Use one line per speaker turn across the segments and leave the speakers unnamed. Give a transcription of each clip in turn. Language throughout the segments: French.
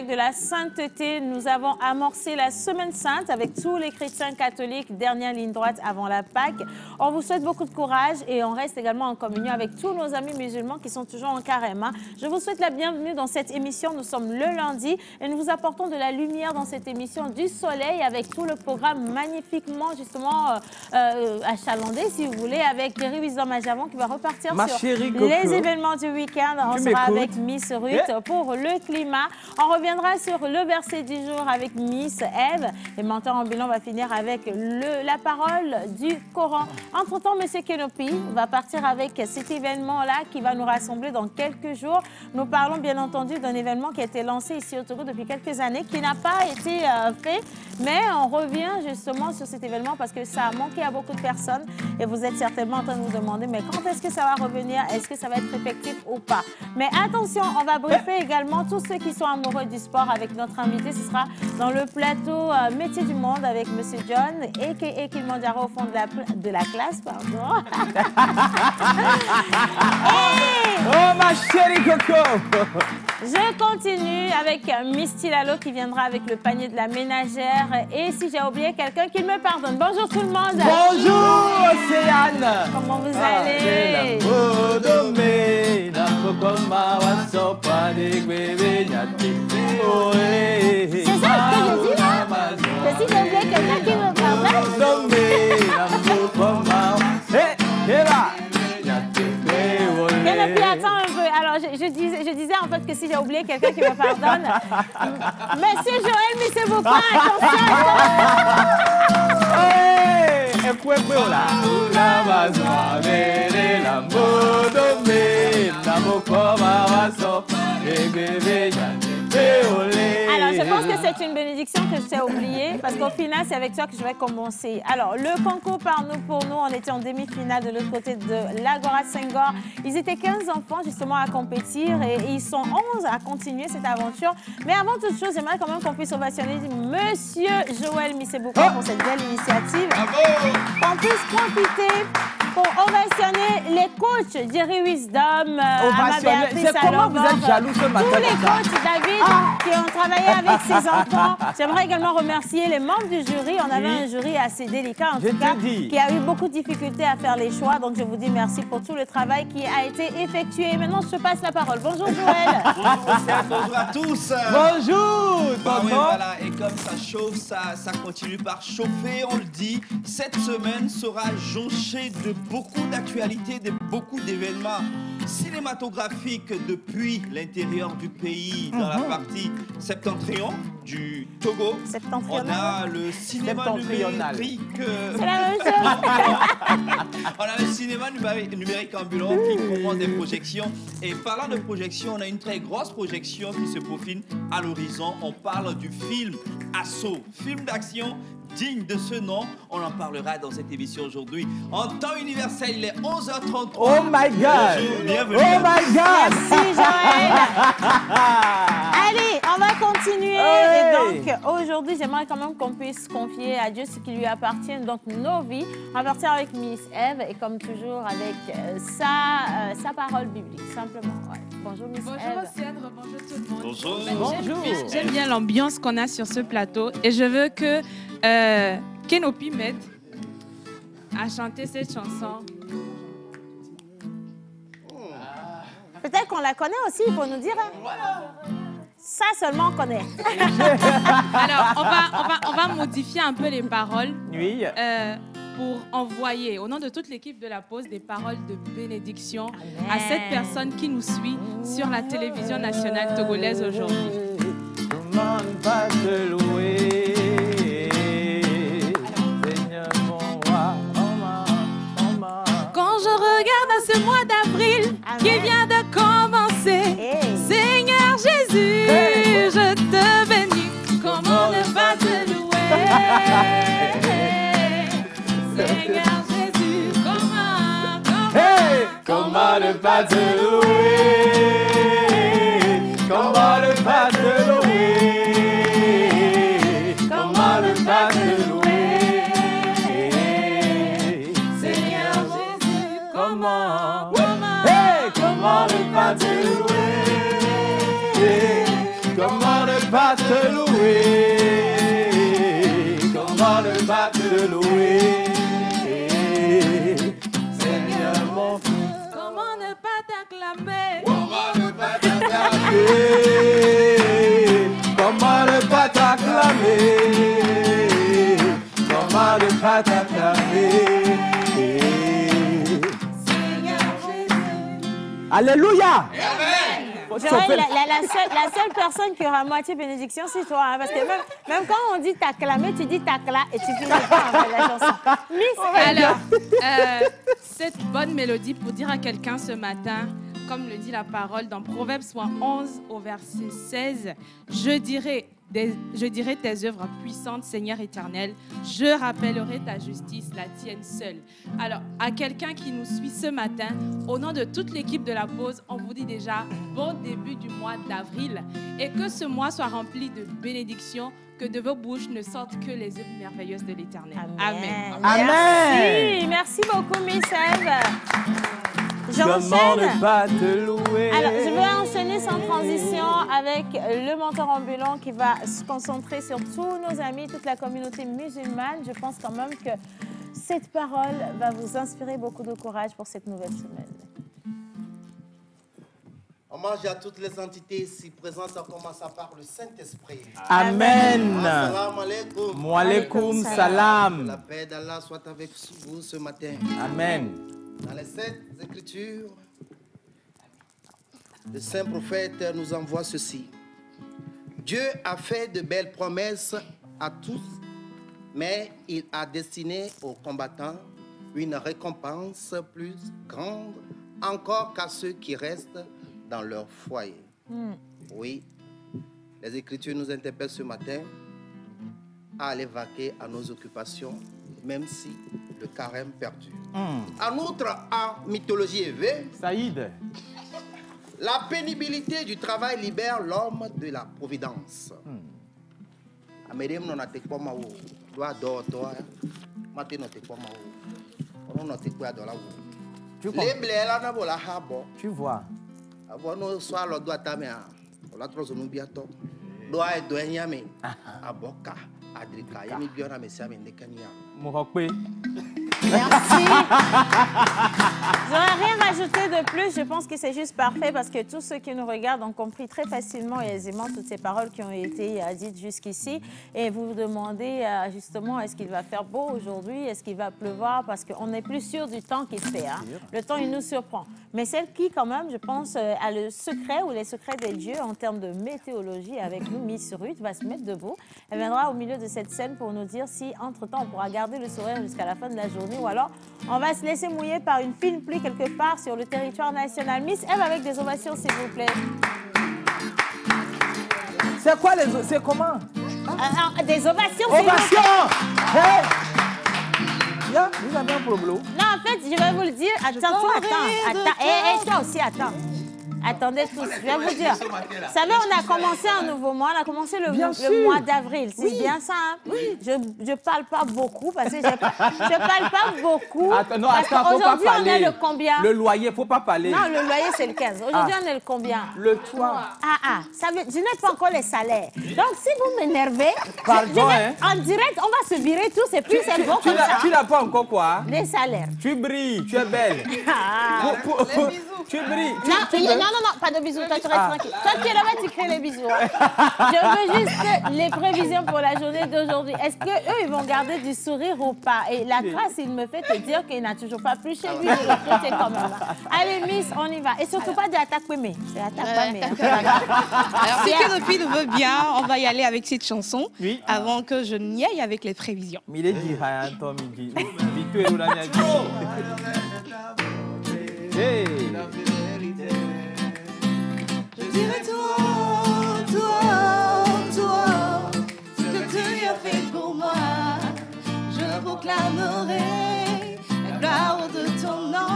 avec de la sainteté. Nous avons amorcé la Semaine Sainte avec tous les chrétiens catholiques, dernière ligne droite avant la Pâque. On vous souhaite beaucoup de courage et on reste également en communion avec tous nos amis musulmans qui sont toujours en carême. Je vous souhaite la bienvenue dans cette émission. Nous sommes le lundi et nous vous apportons de la lumière dans cette émission, du soleil avec tout le programme magnifiquement justement achalandé, si vous voulez, avec Jerry Wisdom à Javon qui va repartir sur les événements du week-end. On sera avec Miss Ruth pour le climat. On reviendra sur le verset du jour avec Miss Eve. Et menteur ambulant va finir avec la parole du Coran. Entre-temps, M. Kenopi va partir avec cet événement-là qui va nous rassembler dans quelques jours. Nous parlons bien entendu d'un événement qui a été lancé ici au Togo depuis quelques années, qui n'a pas été fait. Mais on revient justement sur cet événement parce que ça a manqué à beaucoup de personnes. Et vous êtes certainement en train de vous demander, mais quand est-ce que ça va revenir? Est-ce que ça va être effectif ou pas? Mais attention, on va briefer également tous ceux qui sont amoureux du sport avec notre invité. Ce sera dans le plateau Métier du Monde avec M. John, a.k.a. Kilimanjaro au fond de la classe, pardon.
Oh, ma chérie Coco!
Je continue avec Miss Tilalo qui viendra avec le panier de la ménagère. Et si j'ai oublié quelqu'un, qu'il me pardonne. Bonjour tout le monde.
Bonjour Océane.
Comment vous allez? C'est ça ce que je dis là? Que si j'ai oublié quelqu'un, qu'il me pardonne? Puis attends un peu. Alors, je disais en fait que si j'ai oublié quelqu'un qui me pardonne, Monsieur Joël Misebouka, attention. Alors, je pense que c'est une bénédiction que je t'ai oubliée parce qu'au final, c'est avec toi que je vais commencer. Alors, le concours par nous pour nous, on était en demi-finale de l'autre côté de l'Agora Senghor. Ils étaient 15 enfants justement à compétir et ils sont 11 à continuer cette aventure. Mais avant toute chose, j'aimerais quand même qu'on puisse ovationner Monsieur Joël Misebouka pour cette belle initiative. Qu'on puisse profiter pour ovationner les coachs Jerry Wisdom,
C'est comment vous êtes jaloux ce matin?
Tous les coachs, David, qui ont travaillé avec ces enfants. J'aimerais également remercier les membres du jury. On avait un jury assez délicat, en tout cas, qui a eu beaucoup de difficultés à faire les choix. Donc, je vous dis merci pour tout le travail qui a été effectué. Maintenant, je te passe la parole. Bonjour, Joël.
Bonjour à tous.
Bonjour.
Bah oui, voilà. Et comme ça chauffe, ça continue par chauffer, on le dit. Cette semaine sera jonchée de beaucoup d'actualités, de beaucoup d'événements cinématographiques depuis l'intérieur du pays, dans la partie septentrion du Togo. On a le cinéma numérique.
C'est la même chose.
On a le cinéma numérique ambulant qui commence des projections. Et parlant de projections, on a une très grosse projection qui se profile à l'horizon. On parle du film Assaut, film d'action digne de ce nom. On en parlera dans cette émission aujourd'hui. En temps universel, il est 11h33.
Oh my God!
Bonjour, bienvenue.
Oh my God!
Merci, Joël. Allez, on va continuer.
Hey.
Et donc, aujourd'hui, j'aimerais quand même qu'on puisse confier à Dieu ce qui lui appartient, donc nos vies. On va partir avec Miss Eve et comme toujours avec sa parole biblique, simplement. Ouais. Bonjour, Miss Eve.
Bonjour, Cèdre. Bonjour tout le monde.
Bonjour.
Bonjour.
J'aime bien l'ambiance qu'on a sur ce plateau et je veux que Kenopi m'aide à chanter cette chanson.
Peut-être qu'on la connaît aussi, il faut nous dire. Hein? Ça seulement on connaît.
Alors, on va modifier un peu les paroles
Oui.
pour envoyer, au nom de toute l'équipe de la pause, des paroles de bénédiction à cette personne qui nous suit sur la télévision nationale togolaise aujourd'hui.
Comment ne pas te louer, Seigneur mon roi,
Quand je regarde à ce mois d'avril qui vient de commencer, Seigneur Jésus, je te bénis. Comment ne pas te louer, Seigneur Jésus,
comment ne pas te louer, comment ne pas te louer, comment ne pas te louer,
Seigneur Jésus,
comment ne pas te louer, comment ne pas louer? Comment ne pas te louer? Seigneur mon fils.
Comment ne pas t'acclamer?
Comment ne pas t'acclamer? Comment ne pas t'acclamer? Comment ne pas t'acclamer? Alléluia!
Joël, la seule personne qui aura moitié bénédiction, c'est toi. Hein, parce que même quand on dit t'acclamer, tu dis t'accla et tu finis pas en fait, la chanson. Miss,
Alors, cette bonne mélodie pour dire à quelqu'un ce matin, comme le dit la parole dans Proverbes 11 au verset 16, je dirai tes œuvres puissantes, Seigneur éternel. Je rappellerai ta justice, la tienne seule. Alors, à quelqu'un qui nous suit ce matin, au nom de toute l'équipe de la pause, on vous dit déjà bon début du mois d'avril et que ce mois soit rempli de bénédictions, que de vos bouches ne sortent que les œuvres merveilleuses de l'éternel. Amen.
Merci. Merci beaucoup, Miss Eve.
Comment
J'enchaîne.
ne pas te louer?
Alors, je vais enchaîner sans transition avec le mentor ambulant qui va se concentrer sur tous nos amis, toute la communauté musulmane. Je pense quand même que cette parole va vous inspirer beaucoup de courage pour cette nouvelle semaine.
Hommage à toutes les entités ici présentes, en commençant par le Saint-Esprit.
Amen.
Assalamu alaikum.
Wa alaikum salam.
La paix d'Allah soit avec vous ce matin.
Amen.
Dans les Saintes Écritures, le Saint Prophète nous envoie ceci. Dieu a fait de belles promesses à tous, mais il a destiné aux combattants une récompense plus grande encore qu'à ceux qui restent dans leur foyer. Oui, les Écritures nous interpellent ce matin à aller vaquer à nos occupations, même si le carême perdure. En outre, en mythologie élevée,
Saïd.
la pénibilité du travail libère l'homme de la providence. Amédéem non ate kwa mawo, doa do toa, mate no te kwa mawo, ono no te kwa do la wo.
Tu comprends?
Les blés là na bola habo,
Tu vois.
abo no so alo do atamea, ola trozo no biato, doa e do enyame, aboka, adrika, yemi biona mesia me ndekania.
Mourokpe.
Merci. Je n'aurais rien rajouté de plus. Je pense que c'est juste parfait parce que tous ceux qui nous regardent ont compris très facilement et aisément toutes ces paroles qui ont été dites jusqu'ici. Et vous vous demandez justement, est-ce qu'il va faire beau aujourd'hui? Est-ce qu'il va pleuvoir? Parce qu'on n'est plus sûr du temps qui se fait. Hein. Le temps, il nous surprend. Mais celle qui, quand même, je pense, a le secret ou les secrets des dieux en termes de météorologie avec nous, Miss Ruth, va se mettre debout. Elle viendra au milieu de cette scène pour nous dire si, entre-temps, on pourra garder le sourire jusqu'à la fin de la journée ou alors on va se laisser mouiller par une fine pluie quelque part sur le territoire national. Miss Eve avec des ovations, s'il vous plaît.
C'est quoi les... C'est comment?
Des ovations, s'il vous plaît.
Ovation! Hey! Là, vous avez un problème.
Non, en fait, je vais vous le dire. Attends. Et toi aussi, attends. Attendez tous, je vais vous dire. Vous savez, on a commencé un nouveau mois, on a commencé le mois d'avril. C'est bien ça, hein? Oui. Je parle pas beaucoup parce que je parle pas beaucoup.
Attends,
aujourd'hui, on est le combien?
Le loyer, faut pas parler.
Non, le loyer, c'est le 15. Aujourd'hui, on est le combien?
Le toit.
Je n'ai pas encore les salaires. Donc, si vous m'énervez, en direct, on va se virer tous et puis c'est bon comme ça.
Tu n'as pas encore quoi?
Les salaires.
Tu brilles, tu es belle. Tu brilles.
Non, pas de bisous. Toi, tu restes tranquille. Toi, tu es là-bas, tu crées les bisous. Hein. Je veux juste les prévisions pour la journée d'aujourd'hui. Est-ce qu'eux, ils vont garder du sourire ou pas? Et la grâce, il me fait te dire qu'il n'a toujours pas plu chez lui de recruter quand même. Allez, Miss, on y va. Et surtout pas d'attaque Pémé. C'est attaque Pémé.
Alors, si Kénopi veut bien, on va y aller avec cette chanson avant que je n'y aille avec les prévisions.
Je dirais
toi, ce que tu as fait pour moi. Je proclamerai la gloire de ton nom.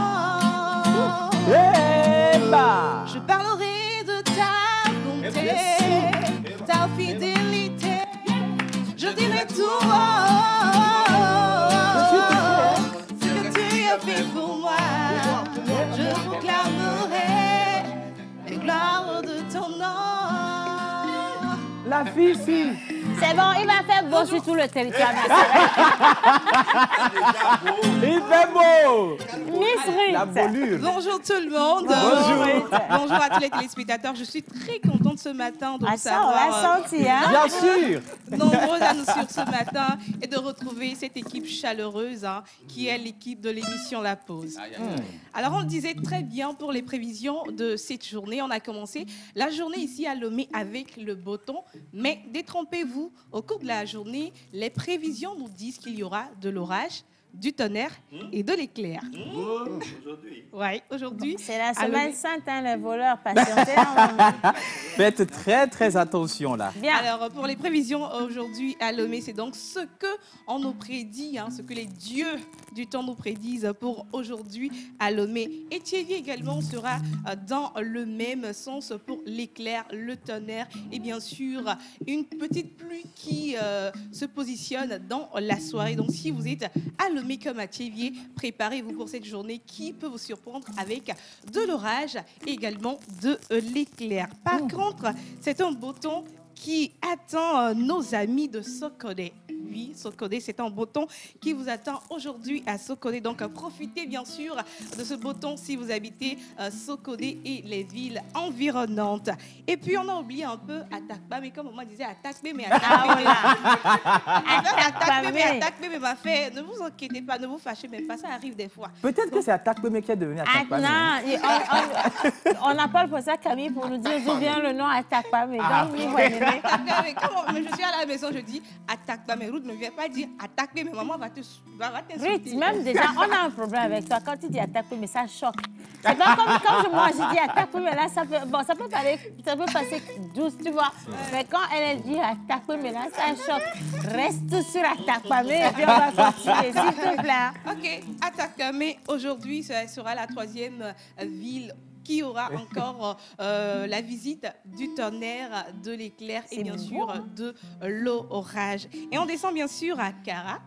Je parlerai de ta bonté, ta fidélité. Je dirai tout ce que tu as fait pour moi. Je proclamerai la gloire de ton nom.
La fille, si.
C'est bon, il va faire beau sur tout le territoire national.
Il fait beau.
Miss Ruth.
La bolure.
Bonjour tout le monde.
Bonjour.
Bonjour à tous les téléspectateurs. Je suis très contente ce matin de vous
Ça, on l'a
savoir
senti, hein?
Bien sûr.
nombreux à nous suivre ce matin et de retrouver cette équipe chaleureuse qui est l'équipe de l'émission La Pause. Alors on le disait très bien pour les prévisions de cette journée. On a commencé la journée ici à Lomé avec le beau temps, mais détrompez-vous, au cours de la journée, les prévisions nous disent qu'il y aura de l'orage, du tonnerre et de l'éclair.
Aujourd'hui.
Oui, aujourd'hui.
C'est la
à
semaine
Lomé.
sainte, hein, les voleurs, patientez.
Faites très attention là.
Bien.
Alors, pour les prévisions aujourd'hui à Lomé, c'est donc ce que on nous prédit, ce que les dieux du temps nous prédisent pour aujourd'hui à Lomé. Et Thierry également sera dans le même sens pour l'éclair, le tonnerre et bien sûr une petite pluie qui se positionne dans la soirée. Donc, si vous êtes à Lomé comme à Thiévier, préparez-vous pour cette journée qui peut vous surprendre avec de l'orage et également de l'éclair. Par contre, c'est un beau temps qui attend nos amis de Sokodé. Oui, Sokodé, c'est un beau temps qui vous attend aujourd'hui à Sokodé. Donc, profitez bien sûr de ce beau temps si vous habitez Sokodé et les villes environnantes. Et puis, on a oublié un peu Atakpa, mais comme on disait, Atakpe, mais Atakpe, mais m'a fait. Ne vous inquiétez pas, ne vous fâchez même pas, ça arrive des fois.
Peut-être que c'est Attaque Pemé qui est devenu Attaque Pemé.
On n'a pas posé à Camille pour nous dire d'où vient le nom Attaque pas, mais donc,
Mais je suis à la maison, je dis attaque pas, mais Ruth ne vient pas dire attaque, mais maman va t'insulter.
Ruth, même déjà, on a un problème avec toi. Quand tu dis attaque, mais ça choque. C'est pas comme quand moi je dis attaque, mais là, ça peut passer douce, tu vois. Mais quand elle dit attaque, mais là, ça choque. Reste sur attaque, mais et puis on va continuer, s'il te plaît.
Ok, attaque, mais aujourd'hui, ce sera la troisième ville qui aura encore la visite du tonnerre, de l'éclair et bien sûr de l'orage. Et on descend bien sûr à Kara.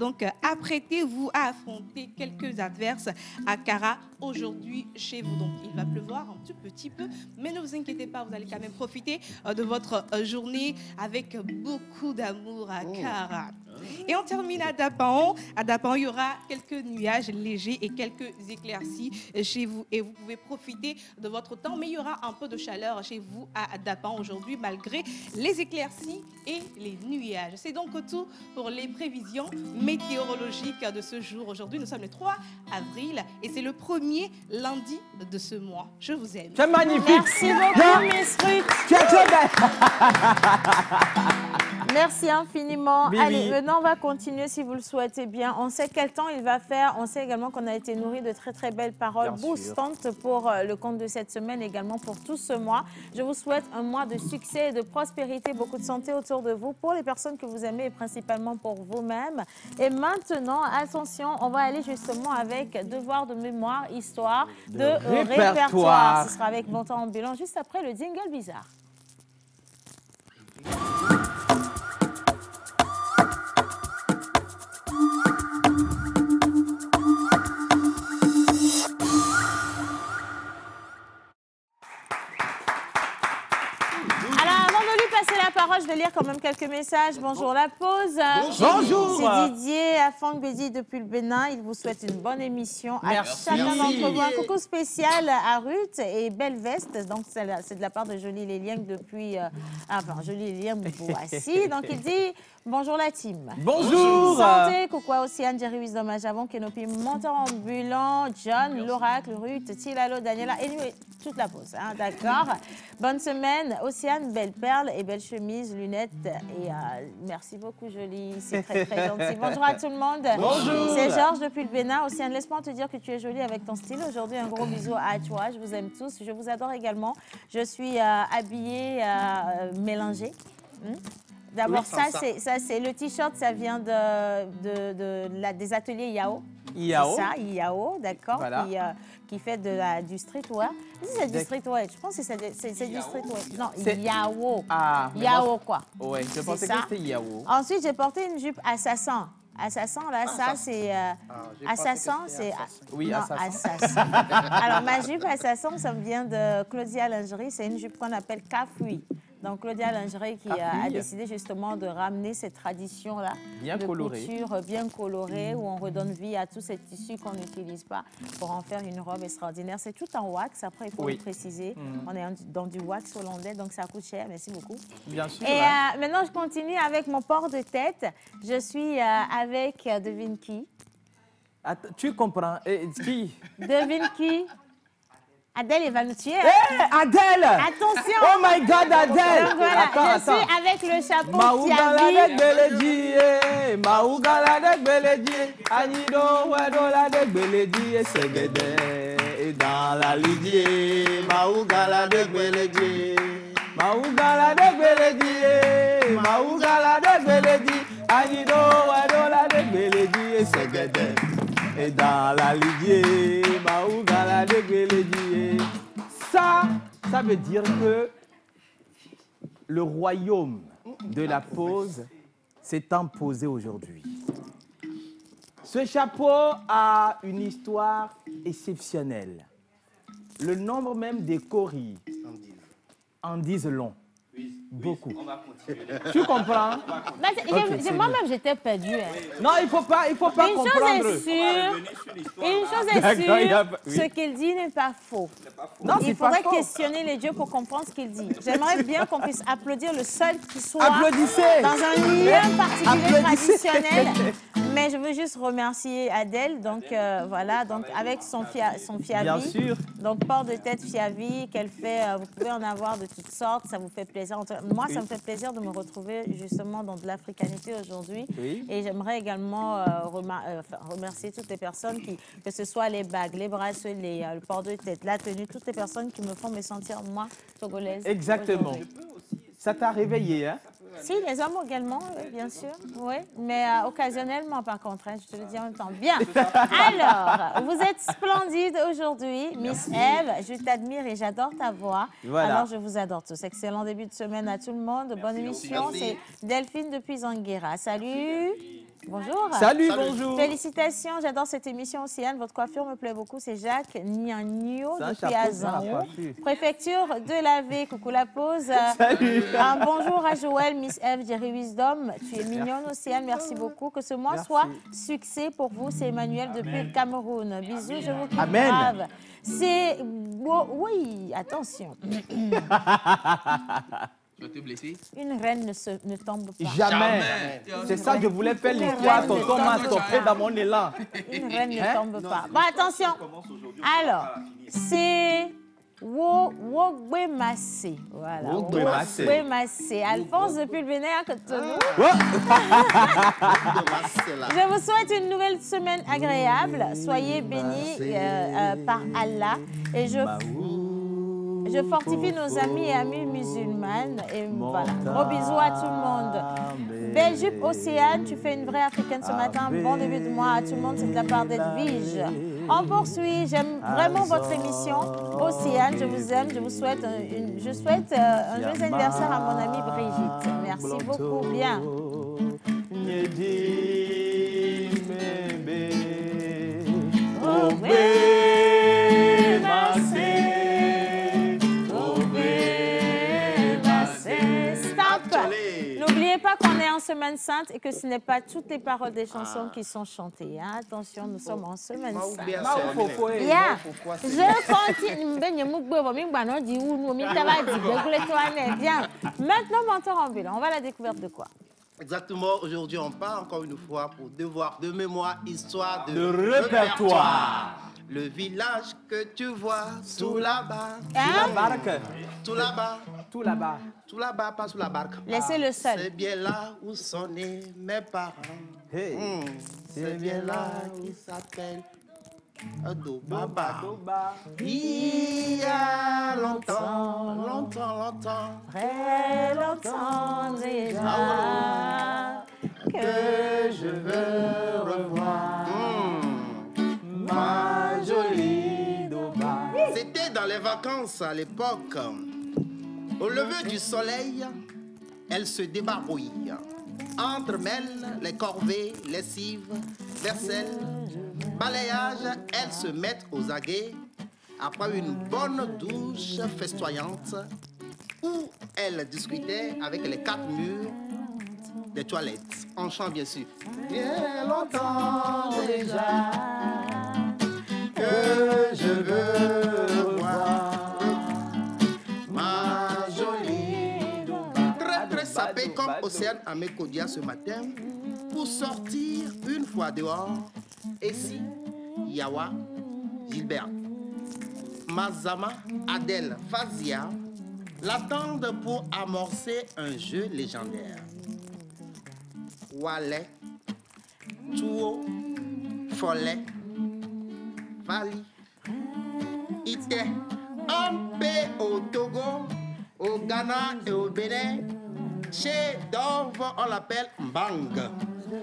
Donc apprêtez-vous à affronter quelques adverses à Kara aujourd'hui chez vous. Donc il va pleuvoir un tout petit peu, mais ne vous inquiétez pas, vous allez quand même profiter de votre journée avec beaucoup d'amour à Kara. Et on termine à Dapan. À Dapan, il y aura quelques nuages légers et quelques éclaircies chez vous. Et vous pouvez profiter de votre temps, mais il y aura un peu de chaleur chez vous à Dapan aujourd'hui, malgré les éclaircies et les nuages. C'est donc tout pour les prévisions météorologiques de ce jour. Aujourd'hui, nous sommes le 3 avril et c'est le premier lundi de ce mois. Je vous aime.
C'est magnifique.
Merci beaucoup, Miss Ruth.
Tu es très belle.
Merci infiniment.
Bibi.
Allez, maintenant, on va continuer si vous le souhaitez bien. On sait quel temps il va faire. On sait également qu'on a été nourri de très belles paroles
Bien sûr.
boostantes pour le compte de cette semaine, également pour tout ce mois. Je vous souhaite un mois de succès et de prospérité, beaucoup de santé autour de vous, pour les personnes que vous aimez et principalement pour vous-même. Et maintenant, attention, on va aller justement avec devoir de mémoire, histoire de répertoire. Ce sera avec Bon Temps Ambulant juste après le jingle bizarre. Je vais lire quand même quelques messages. Bonjour la pause.
Bonjour.
C'est Didier Afang Bédi depuis le Bénin. Il vous souhaite une bonne émission à chacun d'entre vous. Un coucou spécial à Ruth et Belle Veste. Donc c'est de la part de Jolie Lélieng depuis Jolie Lélieng Boassi. Donc il dit bonjour la team.
Bonjour.
Santé, coucou à Océane, Jerry Wisdom à Javon, Kenopi, Monteur Ambulant, John, l'Oracle, Ruth, Tilalo, Daniela et toute la pause. Hein, d'accord. Bonne semaine, Océane, belle perle et belle chemise, lunettes. Et merci beaucoup, Jolie. C'est très gentil. Bonjour à tout le monde.
Bonjour.
C'est Georges depuis le Bénin. Océane, laisse-moi te dire que tu es jolie avec ton style. Aujourd'hui, un gros bisou à toi. Je vous aime tous. Je vous adore également. Je suis habillée mélangée. D'abord, ça c'est le t-shirt, ça vient des ateliers Yao.
Yao.
C'est ça, Yao, d'accord,
Voilà.
qui fait du streetwear. C'est du streetwear, je pense que c'est du streetwear. Non, Yao.
Ah,
Yao, quoi.
Oui, je pensais que
ça.
c'était Yao.
Ensuite, j'ai porté une jupe assassin. Assassin, là, ça, c'est... assassin, c'est...
Oui,
non, assassin. Alors, ma jupe assassin, ça me vient de Claudia Lingerie. C'est une jupe qu'on appelle cafouille. Donc, Claudia Lingerie qui a décidé justement de ramener cette tradition-là.
Bien colorée.
Couture bien colorée, où on redonne vie à tous ces tissus qu'on n'utilise pas pour en faire une robe extraordinaire. C'est tout en wax, après, il faut le préciser. On est dans du wax hollandais, donc ça coûte cher. Merci beaucoup.
Bien sûr.
Et maintenant, je continue avec mon port de tête. Je suis avec, devine qui?
Attends, tu comprends. Qui?
Devine qui? Adèle, il va nous tuer.
Adèle!
Attention!
Oh my God, Adèle!
Donc voilà, je suis avec le chapeau Fiabi.
Maougaladek Beledie, Anido, Wedoladek Beledie, Segede, et dans la lidier, Maougaladek Beledie, Maougaladek Beledie, Maougaladek Beledie, Anido, Wedoladek Beledie, Segede. Et dans la lidier, Maougala de Bélédier. Ça veut dire que le royaume de la pose s'est imposé aujourd'hui. Ce chapeau a une histoire exceptionnelle. Le nombre même des choris en disent long. Beaucoup. Tu comprends?
Moi-même, j'étais perdue.
Non, il faut pas comprendre.
Une chose est sûre, ce qu'il dit n'est pas faux.
Non,
il faudrait questionner les dieux pour comprendre ce qu'il dit. J'aimerais bien qu'on puisse applaudir le seul qui soit dans un lieu particulier traditionnel. Mais je veux juste remercier Adèle, donc voilà, donc avec son Fiavi.
Bien sûr.
Donc port de tête Fiavi qu'elle fait, vous pouvez en avoir de toutes sortes, ça vous fait plaisir. Moi, ça me fait plaisir de me retrouver justement dans de l'africanité aujourd'hui. Oui. Et j'aimerais également remercier toutes les personnes que ce soit les bagues, les bracelets, le port de tête, la tenue, toutes les personnes qui me font me sentir, moi, togolaise.
Exactement. Ça t'a réveillé, hein?
Si, les hommes également, oui, bien sûr. Oui, mais occasionnellement, par contre, hein, je te le dis en même temps. Bien. Alors, vous êtes splendide aujourd'hui, Miss Eve. Je t'admire et j'adore ta voix. Voilà. Alors, je vous adore tous. Excellent début de semaine à tout le monde. Bonne émission. C'est Delphine depuis Anguera. Salut. Bonjour.
Salut, bonjour.
Félicitations, j'adore cette émission aussi. Anne, votre coiffure me plaît beaucoup. C'est Jacques Nianio depuis Azan. Préfecture de Lavé. Coucou la pause.
Salut.
Un bonjour à Joël, Miss Eve, Jerry Wisdom. Tu es mignonne aussi, Anne. Merci beaucoup. Que ce mois soit succès pour vous. C'est Emmanuel depuis le Cameroun. Bisous, je vous kiffe.
Amen.
Grave. C'est... Oui, attention.
Tu vas te blesser?
Une reine ne tombe pas.
Jamais. C'est ça que je voulais faire l'histoire. Tonton m'a stoppé dans mon élan.
Une reine ne tombe pas. Bon, attention. Alors, c'est Wogwemassé. Voilà. Wogwemassé. Alphonse depuis le Bénin à Cotonou. Je vous souhaite une nouvelle semaine agréable. Soyez bénis par Allah. Et je fortifie nos amis et amies musulmanes. Et voilà. Gros bisous à tout le monde. Belle jupe Océane, tu fais une vraie africaine ce matin. Bon début de mois à tout le monde, c'est de la part d'Edwige. On poursuit. J'aime vraiment votre émission. Océane, je vous aime. Je vous souhaite un joyeux anniversaire à mon amie Brigitte. Merci beaucoup. Bien. N'oubliez pas qu'on est en Semaine Sainte et que ce n'est pas toutes les paroles des chansons qui sont chantées. Hein? Attention, nous sommes en Semaine Sainte. Yeah. Je continue. Bien. Maintenant, mentor ambulant, on va à la découverte de quoi?
Exactement, aujourd'hui on part encore une fois pour devoir de mémoire, histoire de
répertoire.
Le village que tu vois sous là-bas.
Hein?
Tout là-bas.
Tout là-bas.
Tout là-bas, pas sous la barque.
Laissez le seul.
C'est bien là où sont nés mes parents.
Hey.
C'est bien là où s'appelle Adobaba. Il y a longtemps, longtemps,
très longtemps déjà
que je veux revoir ma jolie Doba. C'était dans les vacances à l'époque. Au lever du soleil, elle se débarbouille. Entremêle les corvées, lessives, vaisselle, balayage, elles se mettent aux aguets. Après une bonne douche festoyante, où elle discutait avec les 4 murs des toilettes. En chant, bien sûr. Bien longtemps déjà que je veux voir ma jolie Douba. Très, très sapé comme Océane Amécodia ce matin pour sortir une fois dehors. Et si Yawa, Gilbert, Mazama, Adèle, Fazia l'attendent pour amorcer un jeu légendaire. Wallet, Tuo, Follet, Vali, Ité, Ampé au Togo, au Ghana et au Bénin. Chez Dove, on l'appelle Mbang.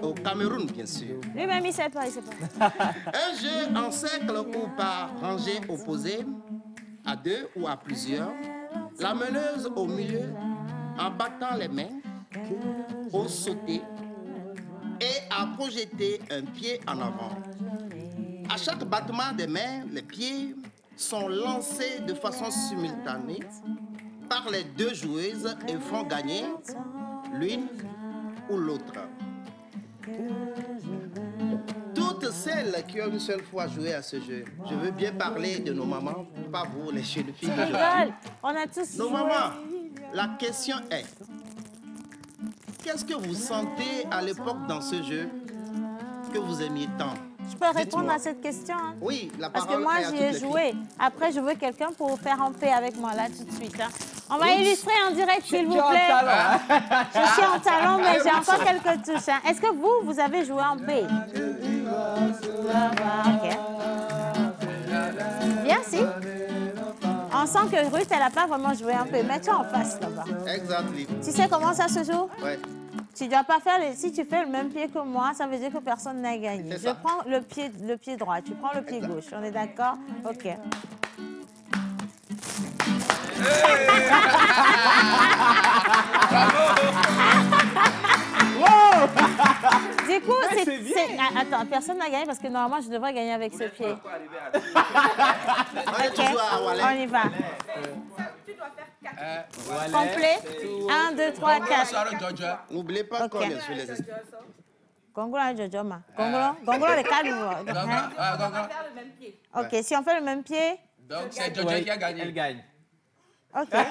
Au Cameroun, bien sûr.
Lui-même, il ne sait pas, il sait pas.
Un jeu en cercle ou par rangée opposée, à 2 ou à plusieurs. La meneuse au milieu, en battant les mains, au sauter et à projeter un pied en avant. À chaque battement des mains, les pieds sont lancés de façon simultanée par les 2 joueuses et font gagner l'une ou l'autre. Toutes celles qui ont une seule fois joué à ce jeu, je veux bien parler de nos mamans, pas vous, les jeunes filles d'aujourd'hui.
On a tous
Nos
joué.
mamans, la question est, qu'est-ce que vous sentez à l'époque dans ce jeu que vous aimiez tant?
Je peux répondre
Dites-moi.
à cette question, hein?
Oui, la
Parce
parole
que moi,
est à
j'y
toutes
ai
les
joué.
filles.
Après, je veux quelqu'un pour faire en paix avec moi, là, tout de suite. Hein. On va illustrer en direct, s'il vous
Tu as un
plaît.
talent, hein?
Je suis en talent, mais j'ai encore quelques touches. Hein. Est-ce que vous avez joué en paix? Ok. Bien, si. On sent que Ruth, elle n'a pas vraiment joué en paix. Mets-toi en face, là-bas.
Exactly.
Tu sais comment ça se joue?
Ouais.
Tu dois pas faire si tu fais le même pied que moi, ça veut dire que personne n'a gagné.
C'est
Je
ça.
prends le pied droit, tu prends le pied
Exact.
gauche. On est d'accord? OK. Du coup, attends, personne n'a gagné parce que normalement, je devrais gagner avec ce pied.
On est
OK,
toujours à Wallet.
on y va. Complet. 1, 2, 3, 4.
N'oubliez pas
Ok.
qu'on est sur les esprits.
Gongolo et Jojo, ma. Gongolo, les cadres. OK, si on fait le même pied.
Donc c'est Jojo
Ouais,
qui a gagné.
Elle gagne.
OK.
Donc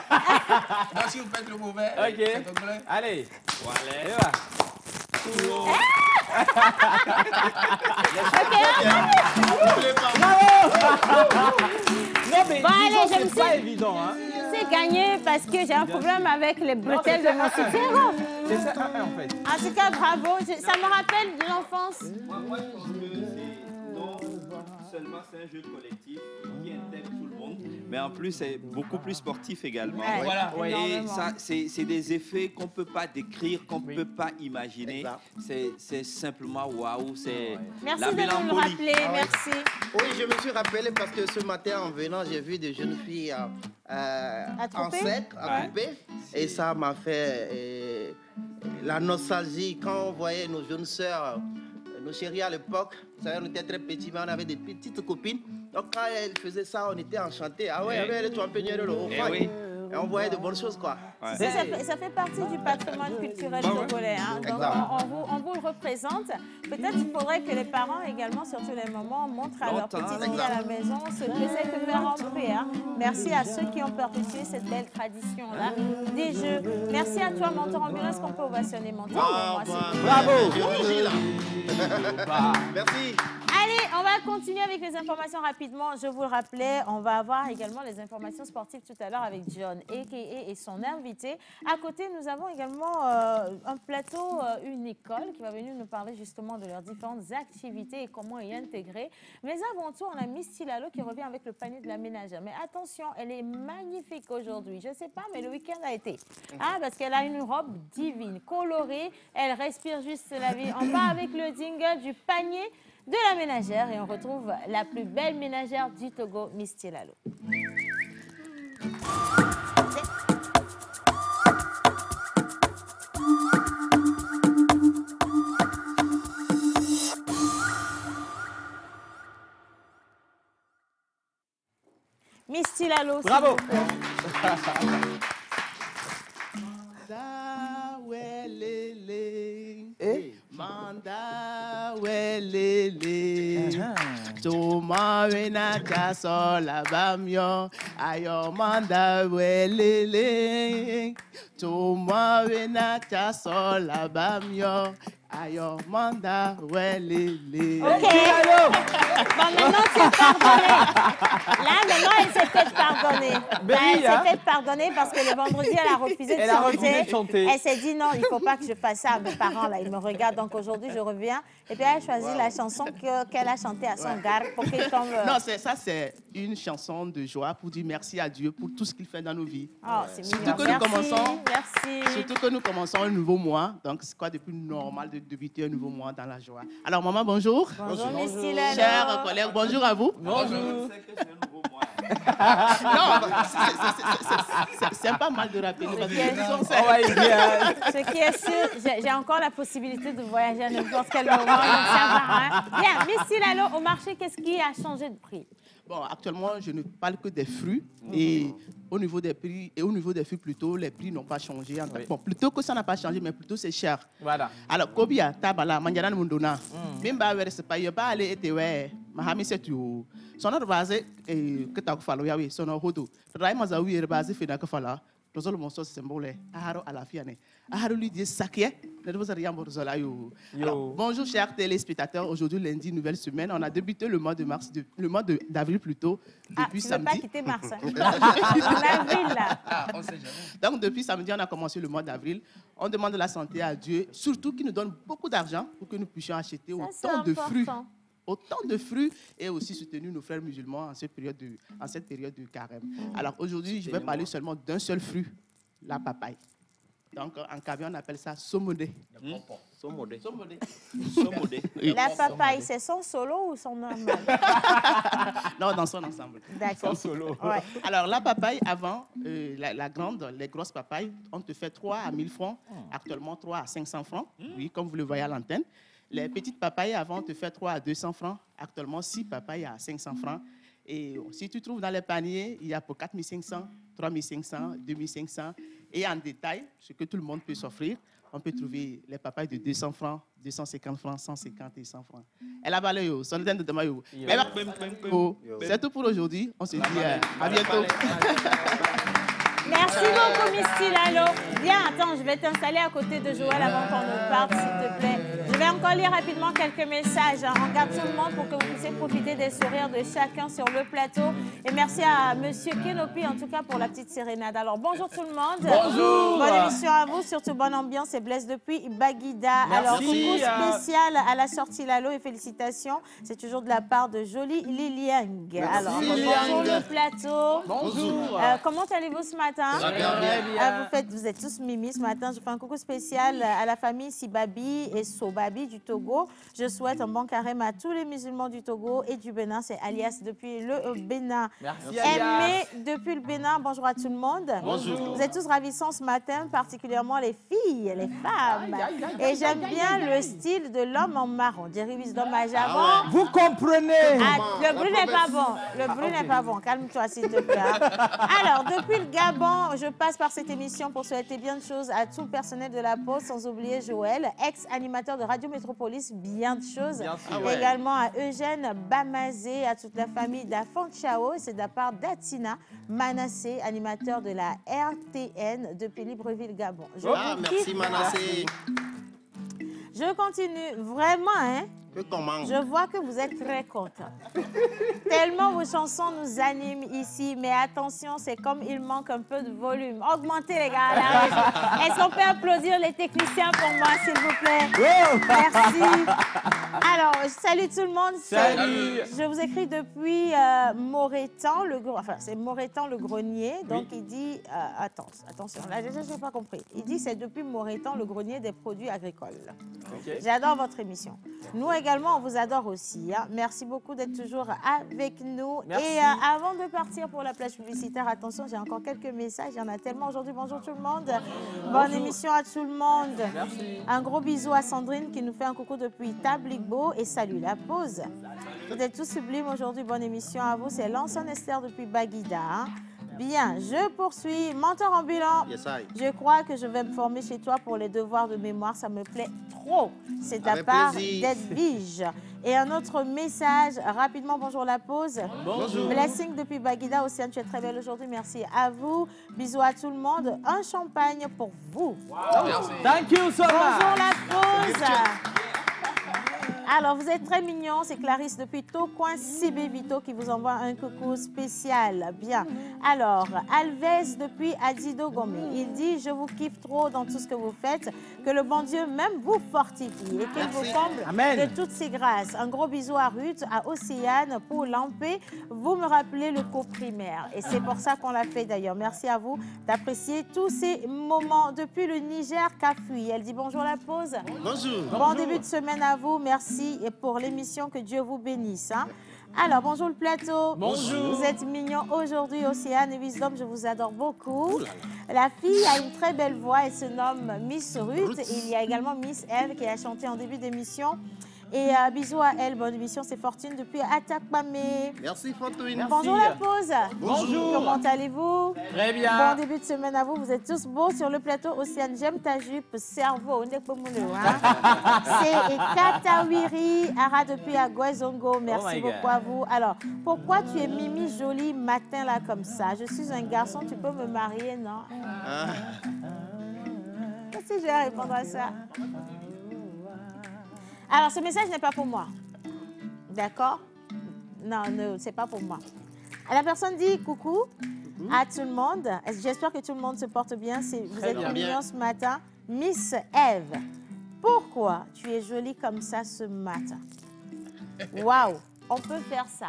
si vous faites le mauvais,
Ok.
c'est Congolais.
Allez. Et va.
N'oubliez pas.
Non, mais
Bon, allez,
disons,
je me
c'est pas
suis-
évident, hein.
C'est gagné parce que j'ai un problème avec les bretelles de mon soutien.
C'est ça, en fait.
En tout cas, bravo. Ça me rappelle de l'enfance.
Moi, je pense que c'est non seulement c'est un jeu collectif qui intègre tout le monde, mais en plus c'est beaucoup plus sportif également.
Ouais,
Voilà.
Et
énormément.
ça, c'est des effets qu'on ne peut pas décrire, qu'on ne peut pas imaginer.
Exact.
C'est simplement waouh, c'est
Merci
la
de nous le
mélancolie.
rappeler.
Ah ouais.
Merci.
Oui, je me suis rappelé parce que ce matin, en venant, j'ai vu des jeunes filles en
Attroupées?
sec, attroupées. Et ça m'a fait la nostalgie. Quand on voyait nos jeunes sœurs, nos chéries à l'époque, vous savez, on était très petits, mais on avait des petites copines. Donc quand elles faisaient ça, on était enchantés. Ah ouais, elle est un peu
oui.
Et on voyait de bonnes choses, quoi.
Ouais.
Ça fait partie du patrimoine culturel togolais. Hein. Donc,
Exact.
on vous le représente. Peut-être qu'il faudrait que les parents également, surtout les mamans, montrent à leurs
Longtemps,
petites filles à la maison ce que c'est que faire en paix. Hein. Merci à ceux qui ont perpétué cette belle tradition-là des jeux. Merci à toi, Mentor Ambulance, qu'on peut ovationner Mentor. Moi, c'est-
Bravo.
J'ai rougi, là.
Bah,
Merci.
Allez, on va continuer avec les informations rapidement. Je vous le rappelais, on va avoir également les informations sportives tout à l'heure avec John, a.k.a. et son invité. À côté, nous avons également un plateau, une école qui va venir nous parler justement de leurs différentes activités et comment y intégrer. Mais avant tout, on a Miss Tilalo qui revient avec le panier de la ménagère. Mais attention, elle est magnifique aujourd'hui. Je ne sais pas, mais le week-end a été. Hein, parce qu'elle a une robe divine, colorée. Elle respire juste la vie. On part avec le jingle du panier de la ménagère et on retrouve la plus belle ménagère du Togo, Miss Tilalo. Miss Tilalo, s'il
Bravo.
vous plaît.
welele. Toma wena kaso la bamyo. Ayo manda welele. Toma wena kaso la bamyo. Ayo manda welele.
Ok. Bon, maintenant, tu es pardonnée. Là, maintenant, elle s'est fait pardonner. Elle s'est fait pardonner parce que le vendredi, elle a refusé de chanter. Elle s'est dit, non, il ne faut pas que je fasse ça à mes parents. Là, ils me regardent. Donc, aujourd'hui, je reviens. Et puis, elle a choisi la chanson qu'elle a chantée à son gars pour qu'il tombe...
Non, ça, c'est une chanson de joie pour dire merci à Dieu pour tout ce qu'il fait dans nos vies.
Oh, c'est mignon.
Surtout que nous commençons...
Merci.
Surtout que nous commençons un nouveau mois. Donc, c'est quoi de plus normal de débuter un nouveau mois dans la joie. Alors, maman, bonjour.
Bonjour, Miss Tilalo.
Chers collègues, bonjour à vous.
Bonjour. Je sais que c'est un nouveau mois.
Non, c'est pas mal de rappeler.
Ce qui est sûr, j'ai encore la possibilité de voyager à n'importe quel moment. Donc, ça va, hein? Bien, Miss Tilalo, au marché, qu'est-ce qui a changé de prix?
Bon, actuellement, je ne parle que des fruits. Et au niveau des prix, et au niveau des fruits plutôt, les prix n'ont pas changé. Bon, plutôt que ça n'a pas changé, mais plutôt c'est cher.
Voilà.
Alors, Kobia, Tabala, Manjana Mundona, même c'est pas, il n'y a pas allé et ouais, Mahami c'est tout. Son autre base, que tu as fait, oui, son autre hodo. Raïma Zawi est basé, fait d'accord, là. Nous allons montrer ce symbole. Aharo à la fiane. Aharo lui dit saké. Bonjour chers téléspectateurs. Aujourd'hui lundi, nouvelle semaine. On a débuté le mois de mars, le mois d'avril plutôt, depuis samedi.
Tu ne veux pas quitter mars. En avril là.
On sait jamais.
Donc depuis samedi, on a commencé le mois d'avril. On demande la santé à Dieu, surtout qu'il nous donne beaucoup d'argent pour que nous puissions acheter autant de fruits. Autant de fruits et aussi soutenir nos frères musulmans en cette période de carême. Alors aujourd'hui, je vais parler seulement d'un seul fruit, la papaye. Donc en Kabyle, on appelle ça somodé.
Somodé.
La papaye, c'est son solo ou son normal?
Non, dans son ensemble.
D'accord.
Son solo.
Ouais.
Alors la papaye, avant, les grosses papayes, on te fait 3 à 1000 francs, actuellement 3 à 500 francs, oui, comme vous le voyez à l'antenne. Les petites papayes, avant, on te fait 3 à 200 francs. Actuellement, 6 papayes à 500 francs. Et si tu trouves dans les paniers, il y a pour 4500, 3500, 2500. Et en détail, ce que tout le monde peut s'offrir, on peut trouver les papayes de 200 francs, 250 francs, 150 et 100 francs. Elle a valé, c'est tout pour aujourd'hui. On se dit à bientôt.
Merci beaucoup, Miss Tilalo. Bien, attends, je vais t'installer à côté de Joël avant qu'on ne parte, s'il te plaît. Je vais encore lire rapidement quelques messages. On regarde tout le monde pour que vous puissiez profiter des sourires de chacun sur le plateau. Et merci à Monsieur Kenopi, en tout cas, pour la petite sérénade. Alors, bonjour tout le monde.
Bonjour.
Bonne émission à vous, surtout bonne ambiance et blesse depuis Baguida.
Merci.
Alors, coucou spécial à la sortie Lalo et félicitations. C'est toujours de la part de Jolie Liliang. Alors, bonjour le plateau.
Bonjour.
Comment allez-vous ce matin? Vous êtes tous mimi ce matin. Je fais un coucou spécial à la famille Sibabi et Sobabi du Togo. Je souhaite un bon carême à tous les musulmans du Togo et du Bénin. C'est Alias depuis le Bénin.
Merci
Aimé depuis le Bénin. Bonjour à tout le monde.
Bonjour.
Vous êtes tous ravissants ce matin, particulièrement les filles, les femmes. Et j'aime bien le style de l'homme en marron. Jerry Wisdom à Javon.
Vous comprenez.
Le bruit n'est pas bon. Le bruit n'est pas bon. Calme-toi, s'il te plaît. Alors, depuis le Gabon, je passe par cette émission pour souhaiter bien de choses à tout le personnel de la Poste, sans oublier Joël, ex-animateur de Radio Métropolis, bien de choses.
Bien sûr.
Également à Eugène Bamazé, à toute la famille d'Afan-Chao. C'est de la part d'Atina Manassé, animateur de la RTN depuis Libreville, Gabon.
Merci Manassé.
Je continue. Vraiment, hein? Je vois que vous êtes très content. Tellement vos chansons nous animent ici. Mais attention, c'est comme il manque un peu de volume. Augmentez, les gars, à la régie. Est-ce qu'on peut applaudir les techniciens pour moi, s'il vous plaît? Merci. Alors, salut tout le monde.
Salut.
Je vous écris depuis Morétan, c'est Morétan le grenier. Donc, il dit... attention, là, je n'ai pas compris. Il dit c'est depuis Morétan le grenier des produits agricoles.
Okay.
J'adore votre émission. Nous également, on vous adore aussi. Hein. Merci beaucoup d'être toujours avec nous.
Merci.
Et avant de partir pour la plage publicitaire, attention, j'ai encore quelques messages. Il y en a tellement aujourd'hui. Bonjour tout le monde. Bonne émission à tout le monde.
Merci.
Un gros bisou à Sandrine qui nous fait un coucou depuis Tabligbo. Et salut la pause. Vous êtes tous sublimes aujourd'hui. Bonne émission à vous. C'est l'ancienne Esther depuis Baguida. Hein. Bien, je poursuis. Mentor ambulant,
Yes, I.
je crois que je vais me former chez toi pour les devoirs de mémoire. Ça me plaît trop. C'est ta
Avec
part
plaisir.
d'Edwige. Et un autre message, rapidement, bonjour la pause.
Bonjour.
Blessing depuis Baguida. Océane, tu es très belle aujourd'hui. Merci à vous. Bisous à tout le monde. Un champagne pour vous.
Thank you so
Bonjour
much.
la pause. Alors, vous êtes très mignons. C'est Clarisse depuis Tocoin CB Vito qui vous envoie un coucou spécial. Bien. Alors, Alves depuis Adido Gomé. Il dit, je vous kiffe trop dans tout ce que vous faites. Que le bon Dieu même vous fortifie et qu'il vous comble
Amen.
de toutes ses grâces. Un gros bisou à Ruth, à Océane pour Lampé. Vous me rappelez le cours primaire. Et c'est pour ça qu'on l'a fait d'ailleurs. Merci à vous d'apprécier tous ces moments depuis le Niger Kafui. Elle dit bonjour la pause.
Bonjour.
Bon début de semaine à vous. Merci et pour l'émission. Que Dieu vous bénisse. Hein. Alors, bonjour le plateau.
Bonjour.
Vous êtes mignons aujourd'hui, Océane et Wisdom. Je vous adore beaucoup. La fille a une très belle voix. Elle se nomme Miss Ruth. Et il y a également Miss Eve qui a chanté en début d'émission. Et bisous à elle. Bonne émission. C'est Fortune depuis Atakpamé.
Merci, Fortune.
Bonjour la pause.
Bonjour.
Comment allez-vous?
Très bien.
Bon début de semaine à vous. Vous êtes tous beaux sur le plateau. Océane, j'aime ta jupe. Cerveau. Hein? C'est Katawiri. Ara depuis Aguezongo. Merci
my
beaucoup
God.
à vous. Alors, pourquoi tu es mimi jolie matin là comme ça? Je suis un garçon. Tu peux me marier, non? Qu'est-ce que j'ai à répondre à ça? Alors, ce message n'est pas pour moi. D'accord? Non, non, c'est pas pour moi. La personne dit coucou à tout le monde. J'espère que tout le monde se porte bien. Vous êtes
bien.
mignons ce matin. Miss Eve, pourquoi tu es jolie comme ça ce matin? Waouh! On peut faire ça.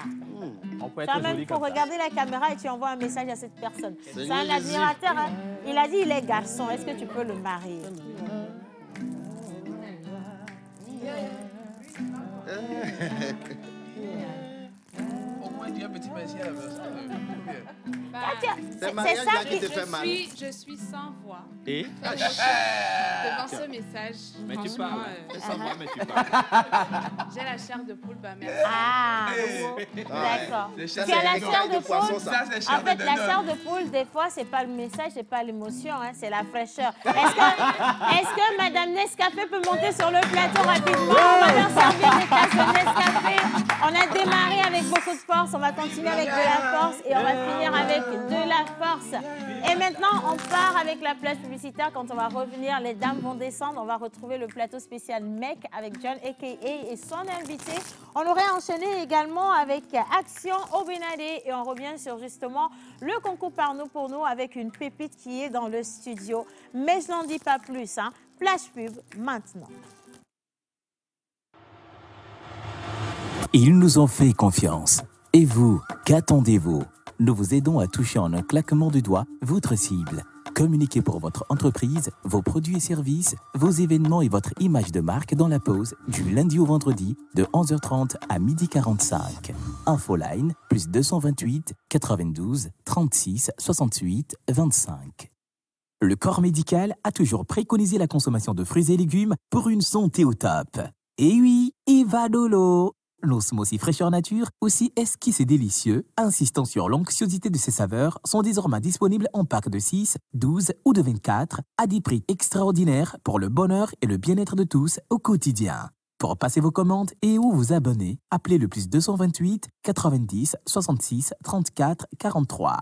On peut
Quand
être
même,
joli
il faut
comme ça.
regarder la caméra et tu envoies un message à cette personne. C'est
Seigneur
un
Jésus.
admirateur. Hein? Il a dit il est garçon. Est-ce que tu peux le marier?
Au moins, dis un petit merci à la personne.
C'est mariage là qui te
Je
fait mal.
suis sans voix
Et
devant ce message.
mais tu
Franchement,
parles.
euh,
C'est ça, moi, mais tu parles.
j'ai la chair de poule, bah merci.
Ah, d'accord.
C'est
Tu
chair
as la
de
chair de
poisson,
poule.
ça.
Ça, c'est
En
chair
fait,
de
la
dindon.
chair de poule, des fois, c'est pas le message, c'est pas l'émotion, hein, c'est la fraîcheur. Est-ce que Madame Nescafé peut monter sur le plateau rapidement? On va leur servir des tasses de Nescafé. On a démarré avec beaucoup de force, on va continuer avec de la force et on va finir avec de la force. Et maintenant, on part avec la plage publicitaire. Quand on va revenir, les dames vont descendre. On va retrouver le plateau spécial Mec avec John a.k.a. et son invité. On aurait enchaîné également avec Action au Benadé et on revient sur justement le concours par nous pour nous avec une pépite qui est dans le studio. Mais je n'en dis pas plus. Hein. Plage pub maintenant.
Ils nous ont fait confiance. Et vous, qu'attendez-vous? Nous vous aidons à toucher en un claquement de doigts votre cible. Communiquez pour votre entreprise, vos produits et services, vos événements et votre image de marque dans la pause du lundi au vendredi de 11h30 à 12h45. Infoline plus 228 92 36 68 25. Le corps médical a toujours préconisé la consommation de fruits et légumes pour une santé au top. Et oui, Ivadolo! L'osmos fraîcheur nature, aussi esquisse et délicieux, insistant sur l'onctuosité de ses saveurs, sont désormais disponibles en packs de 6, 12 ou de 24 à des prix extraordinaires pour le bonheur et le bien-être de tous au quotidien. Pour passer vos commandes et ou vous abonner, appelez le plus 228 90 66 34 43.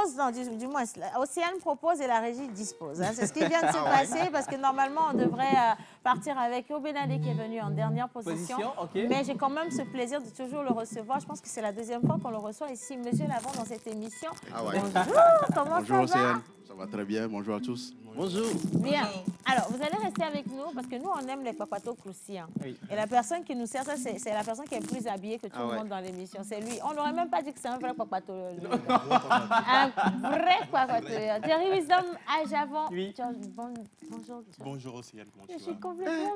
propose, non, du moins, Océane propose et la régie dispose. Hein. C'est ce qui vient de se passer parce que normalement, on devrait partir avec Obenade qui est venu en dernière position.
Okay.
Mais j'ai quand même ce plaisir de toujours le recevoir. Je pense que c'est la deuxième fois qu'on le reçoit ici, Monsieur Lavant, dans cette émission.
Ah ouais.
Bonjour, comment
Bonjour,
ça va?
Océane. Ça va très bien. Bonjour à tous.
Bonjour.
Bien. Alors, vous allez rester avec nous parce que nous, on aime les papatos croustillants.
Oui.
Et la personne qui nous sert ça, c'est la personne qui est plus habillée que tout le monde dans l'émission. C'est lui. On n'aurait même pas dit que c'est un vrai papato. Un vrai papato. Thierry Wisdom, à Javon.
Oui.
Bonjour.
Bonjour, Océane. Comment
Je
tu
suis
vas?
complètement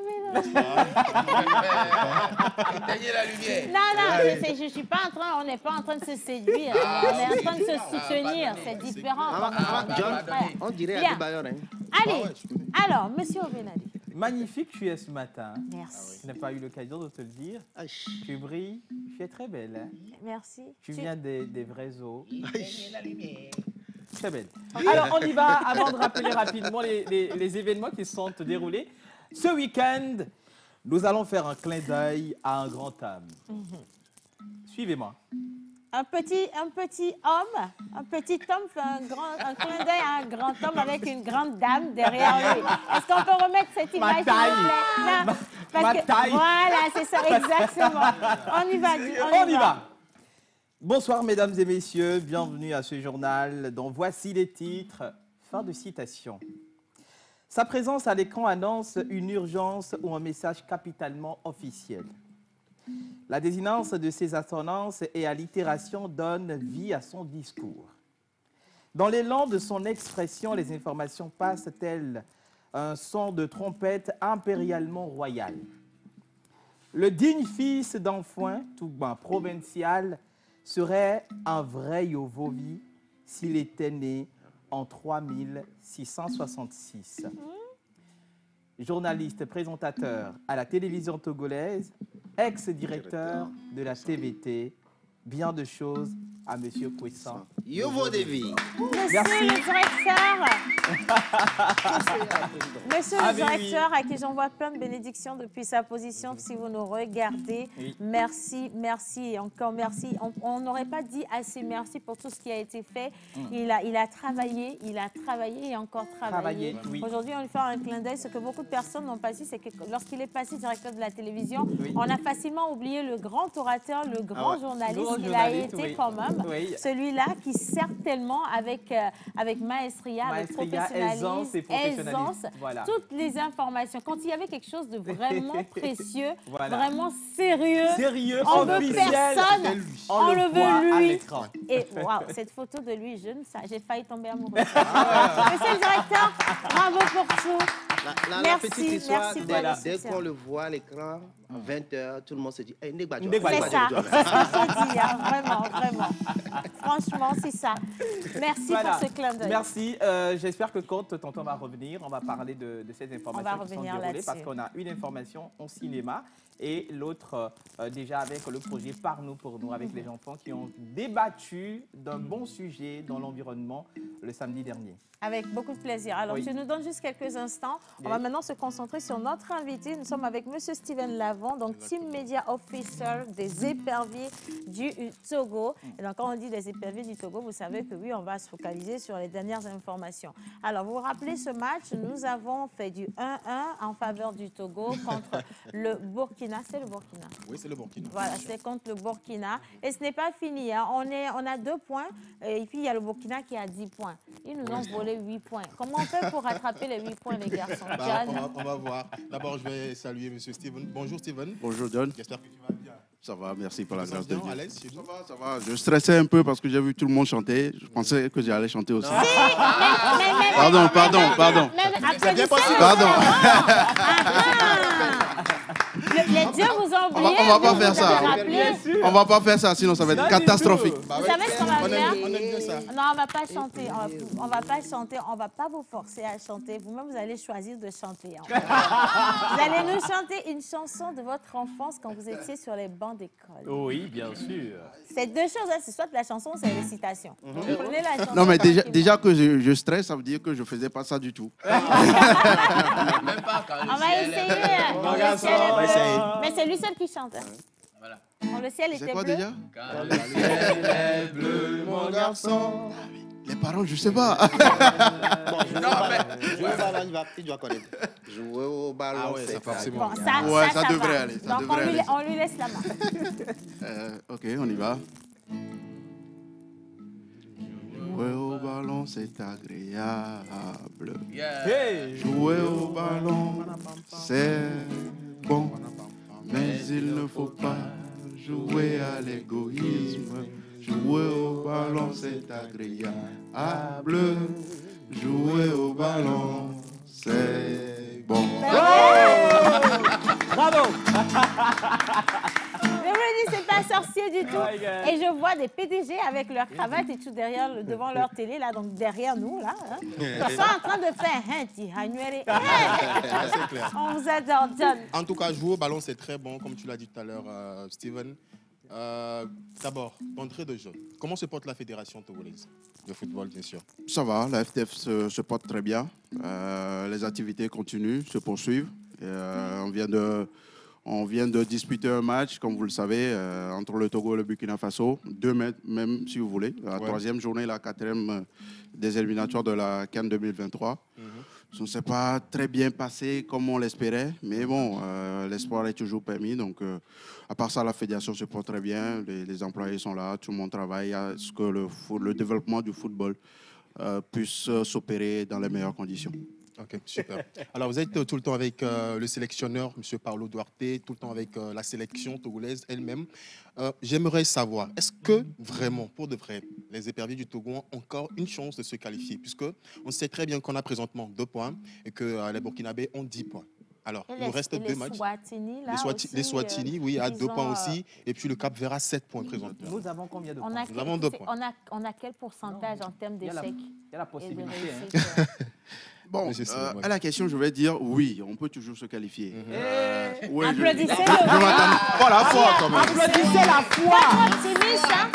Éteignez la lumière.
Non, je suis pas en train, on n'est pas en train de se séduire. On est en train de se soutenir. C'est différent.
John, on dirait à
Bien.
Dubaïon. Hein.
Allez, alors, Monsieur Obenade.
Magnifique tu es ce matin.
Merci.
Je n'ai pas eu l'occasion de te le dire. Tu brilles, tu es très belle. Hein?
Merci.
Tu viens des vrais eaux.
Éteignez la lumière.
Très belle. Alors, on y va avant de rappeler rapidement les événements qui se sont déroulés. Ce week-end, nous allons faire un clin d'œil à un grand homme. Suivez-moi.
Un petit homme fait un clin d'œil à un grand homme avec une grande dame derrière lui. Est-ce qu'on peut remettre cette image, s'il vous plaît? Non, parce que,
taille.
voilà, c'est ça, exactement. On y va.
On y va. Bonsoir, mesdames et messieurs. Bienvenue à ce journal dont voici les titres. Fin de citation. Sa présence à l'écran annonce une urgence ou un message capitalement officiel. La désinence de ses assonances et allitérations donne vie à son discours. Dans l'élan de son expression, les informations passent telles un son de trompette impérialement royal. Le digne fils d'Enfoin, tout ben provincial, serait un vrai Yovovi s'il était né en 3666. Journaliste, présentateur à la télévision togolaise, ex-directeur de la TVT, bien de choses à M. Kouessan.
Yovo Devi.
Monsieur le directeur, à qui j'envoie plein de bénédictions depuis sa position, si vous nous regardez, merci, merci et encore merci. On n'aurait pas dit assez merci pour tout ce qui a été fait. Il a travaillé et encore travaillé. Aujourd'hui, on lui fait un clin d'œil. Ce que beaucoup de personnes n'ont pas dit, c'est que lorsqu'il est passé directeur de la télévision, on a facilement oublié le grand orateur, le grand journaliste qu'il a été quand même. Celui-là qui sert tellement avec maestria, avec professionnalisme, aisance,
voilà.
Toutes les informations. Quand il y avait quelque chose de vraiment précieux, vraiment sérieux, on ne veut personne, on le veut lui. Et waouh, cette photo de lui jeune, j'ai failli tomber amoureux. Monsieur le directeur, bravo pour tout.
La petite histoire,
merci
dès qu'on le voit à l'écran, à 20h, tout le monde se dit hey,
c'est ça, c'est ce que je dis, hein, vraiment. Franchement, c'est ça. Merci pour ce clin d'œil.
Merci. J'espère que quand tonton va revenir, on va parler de ces informations qui sont déroulées parce qu'on a une information en cinéma et l'autre déjà avec le projet Par nous, pour nous, avec les enfants qui ont débattu d'un bon sujet dans l'environnement le samedi dernier.
Avec beaucoup de plaisir. Alors, tu nous donnes juste quelques instants. On va maintenant se concentrer sur notre invité. Nous sommes avec M. Steven Lavant, donc Team Media Officer des éperviers du Togo. Et donc, quand on dit des éperviers du Togo, vous savez que oui, on va se focaliser sur les dernières informations. Alors, vous vous rappelez ce match? Nous avons fait du 1-1 en faveur du Togo contre le Burkina. C'est le Burkina?
Oui, c'est le Burkina.
Voilà, c'est contre le Burkina. Et ce n'est pas fini. Hein. On a 2 points. Et puis, il y a le Burkina qui a 10 points. Ils nous ont volé 8 points. Comment on fait pour rattraper les 8 points, les garçons?
On va voir. D'abord, je vais saluer M. Steven. Bonjour, Steven. Bonjour, John. J'espère que tu vas bien. Ça va, merci pour la grâce de Dieu. Ça va. Je stressais un peu parce que j'ai vu tout le monde chanter. Je pensais que j'allais chanter aussi. Pardon.
Les dieux vous ont oublié.
On va pas faire ça. On va pas faire ça, sinon ça va être catastrophique.
Vous savez ce qu'on va faire?
On aime bien ça.
Non, on va pas chanter. On va pas chanter. On va pas vous forcer à chanter. Vous-même, vous allez choisir de chanter. Vous allez nous chanter une chanson de votre enfance quand vous étiez sur les bancs d'école.
Oui, bien sûr.
C'est 2 choses. Hein. C'est soit la chanson, c'est les citations. Vous prenez la chanson.
Non, mais déjà que je stresse, ça veut dire que je faisais pas ça du tout.
Même pas quand
on va essayer.
On va essayer.
Mais c'est lui seul qui chante. Hein.
Voilà.
Quand le ciel était
C'est quoi
bleu.
déjà?
Quand le ciel est bleu,
Mon garçon. Les parole, je sais pas.
Jouer au ballon, tu dois connaître. Jouer au ballon,
Ah ouais,
c'est
ça forcément.
Bon,
ça devrait
va.
aller. Ça
Donc,
devrait aller.
on lui laisse la main.
Ok, on y va. Jouer au ballon, c'est agréable. Jouer au ballon, c'est bon. Mais il ne faut pas jouer à l'égoïsme. Jouer au ballon, c'est agréable. Jouer au ballon, c'est bon.
Bravo.
Je vous le dis, c'est pas sorcier du tout.
Oh my God.
Et je vois des PDG avec leur cravate et tout derrière, devant leur télé, là, donc derrière nous, là. Hein. Ils sont en train de faire un petit hanuere.
C'est clair.
On vous adore, John.
En tout cas, jouer au ballon, c'est très bon, comme tu l'as dit tout à l'heure, Steven. D'abord, d'entrée de jeu. Comment se porte la fédération togolaise de football, bien sûr?
Ça va, la FTF se porte très bien. Les activités continuent, se poursuivent. On vient de disputer un match, comme vous le savez, entre le Togo et le Burkina Faso. 2 mètres, même si vous voulez. La troisième journée, la quatrième des éliminatoires de la CAN 2023. Ça ne s'est pas très bien passé comme on l'espérait. Mais bon, l'espoir est toujours permis. Donc, à part ça, la fédération se porte très bien. Les employés sont là, tout le monde travaille à ce que le développement du football puisse s'opérer dans les meilleures conditions.
Ok, super. Alors, vous êtes tout le temps avec le sélectionneur, M. Paulo Duarte, tout le temps avec la sélection togolaise elle-même. J'aimerais savoir, est-ce que vraiment, pour de vrai, les éperviers du Togo ont encore une chance de se qualifier? Puisque on sait très bien qu'on a présentement 2 points et que les Burkinabés ont 10 points. Alors, il nous reste 2 matchs. Les Swatini, oui, à 2 points aussi. Et puis le Cap-Vert à 7 points présentement.
Nous avons combien de points?
Nous avons 2 points.
On a quel pourcentage en termes d'échecs?
Il y a la possibilité.
Bon, à la question, je vais dire oui, on peut toujours se qualifier. Oui,
applaudissez-le.
Pas la foi, quand même.
Applaudissez la foi. Optimiste, hein?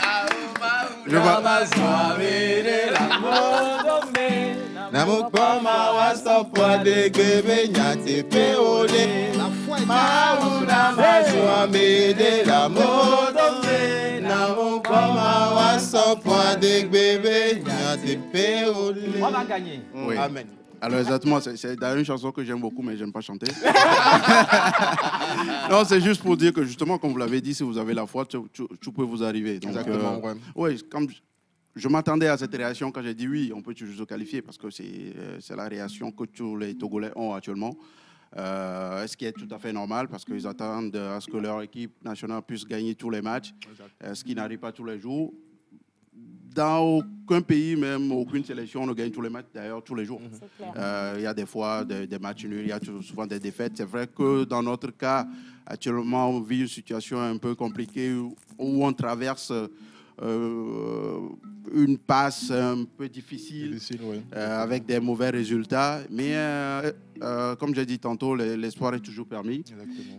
On va gagner.
Oui.
Amen.
Alors exactement, c'est d'ailleurs une chanson que j'aime beaucoup, mais je n'aime pas chanter. Non, c'est juste pour dire que justement, comme vous l'avez dit, si vous avez la foi, tout peut vous arriver. Donc,
exactement,
oui, comme je m'attendais à cette réaction quand j'ai dit oui, on peut toujours se qualifier, parce que c'est la réaction que tous les Togolais ont actuellement. Ce qui est tout à fait normal, parce qu'ils attendent à ce que leur équipe nationale puisse gagner tous les matchs, ce qui n'arrive pas tous les jours. Dans aucun pays, même aucune sélection, on ne gagne tous les matchs, d'ailleurs, tous les jours. Il y a des fois des matchs nuls, il y a souvent des défaites. C'est vrai que dans notre cas, actuellement, on vit une situation un peu compliquée où on traverse une passe un peu difficile avec des mauvais résultats. Mais comme j'ai dit tantôt, l'espoir est toujours permis.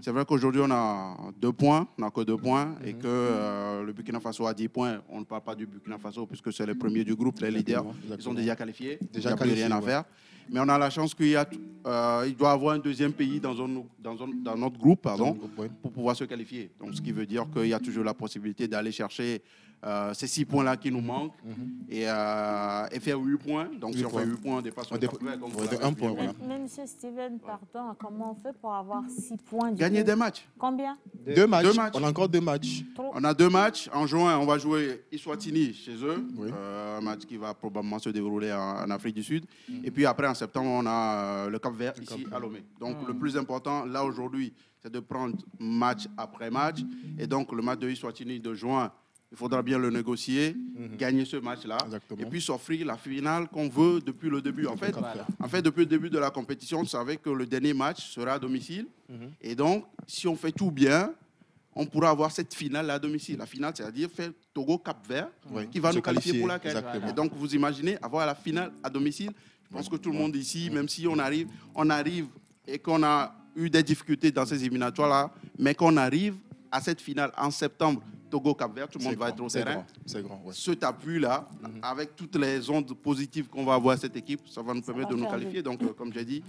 C'est vrai qu'aujourd'hui, on a 2 points, on n'a que 2 points, et que le Burkina Faso a 10 points. On ne parle pas du Burkina Faso puisque c'est le premier du groupe, les leaders. Ils sont déjà qualifiés, il n'y a plus rien à faire. Mais on a la chance qu'il doit y avoir un deuxième pays dans notre groupe, pour pouvoir se qualifier. Donc, ce qui veut dire qu'il y a toujours la possibilité d'aller chercher ces 6 points-là qui nous manquent et faire 8 points. Donc, si on fait 8 points, on dépasse un point.
Mais monsieur Steven, pardon, comment on fait pour avoir 6 points?
Gagner des matchs.
Combien?
2 matchs. On a encore 2 matchs.
On a 2 matchs. En juin, on va jouer Eswatini chez eux. Un match qui va probablement se dérouler en Afrique du Sud. Et puis après, en septembre, on a le Cap-Vert ici à Lomé. Donc, le plus important, là, aujourd'hui, c'est de prendre match après match. Et donc, le match de Eswatini de juin, il faudra bien le négocier, gagner ce match-là, et puis s'offrir la finale qu'on veut depuis le début. En fait, depuis le début de la compétition, on savait que le dernier match sera à domicile. Et donc, si on fait tout bien, on pourra avoir cette finale à domicile. La finale, c'est-à-dire faire Togo-Cap-Vert, qui va nous qualifier pour la CAN. Et donc, vous imaginez avoir la finale à domicile. Je pense que tout le monde ici, même si on arrive et qu'on a eu des difficultés dans ces éliminatoires-là, mais qu'on arrive à cette finale en septembre, Togo-Cap-Vert, tout le monde va être au terrain. Cet appui-là, avec toutes les ondes positives qu'on va avoir à cette équipe, ça va nous permettre de nous qualifier. Donc, comme j'ai dit,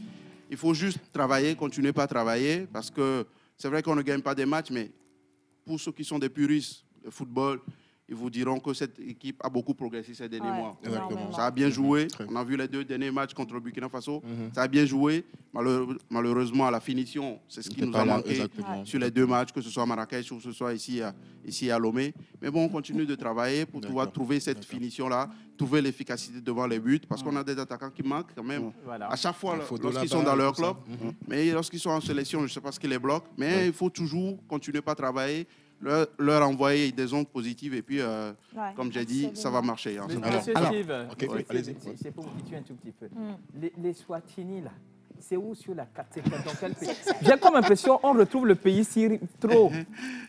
il faut juste travailler, continuer par travailler, parce que c'est vrai qu'on ne gagne pas des matchs, mais pour ceux qui sont des puristes de football, ils vous diront que cette équipe a beaucoup progressé ces derniers mois.
Exactement.
Ça a bien joué. On a vu les 2 derniers matchs contre le Burkina Faso. Ça a bien joué. Malheureusement, à la finition, c'est ce qui nous a manqué sur les 2 matchs, que ce soit à Marrakech ou que ce soit ici à Lomé. Mais bon, on continue de travailler pour pouvoir trouver cette finition-là, trouver l'efficacité devant les buts, parce qu'on a des attaquants qui manquent quand même. À chaque fois, lorsqu'ils sont dans leur club, mais lorsqu'ils sont en sélection, je ne sais pas ce qui les bloque, mais il faut toujours continuer à travailler, leur envoyer des ondes positives et puis, comme j'ai dit, ça va marcher.
Monsieur Steve, c'est pour vous situer un tout petit peu. Les Swatini, là, c'est où sur la carte? Dans quel pays? J'ai comme impression on retrouve le pays si trop.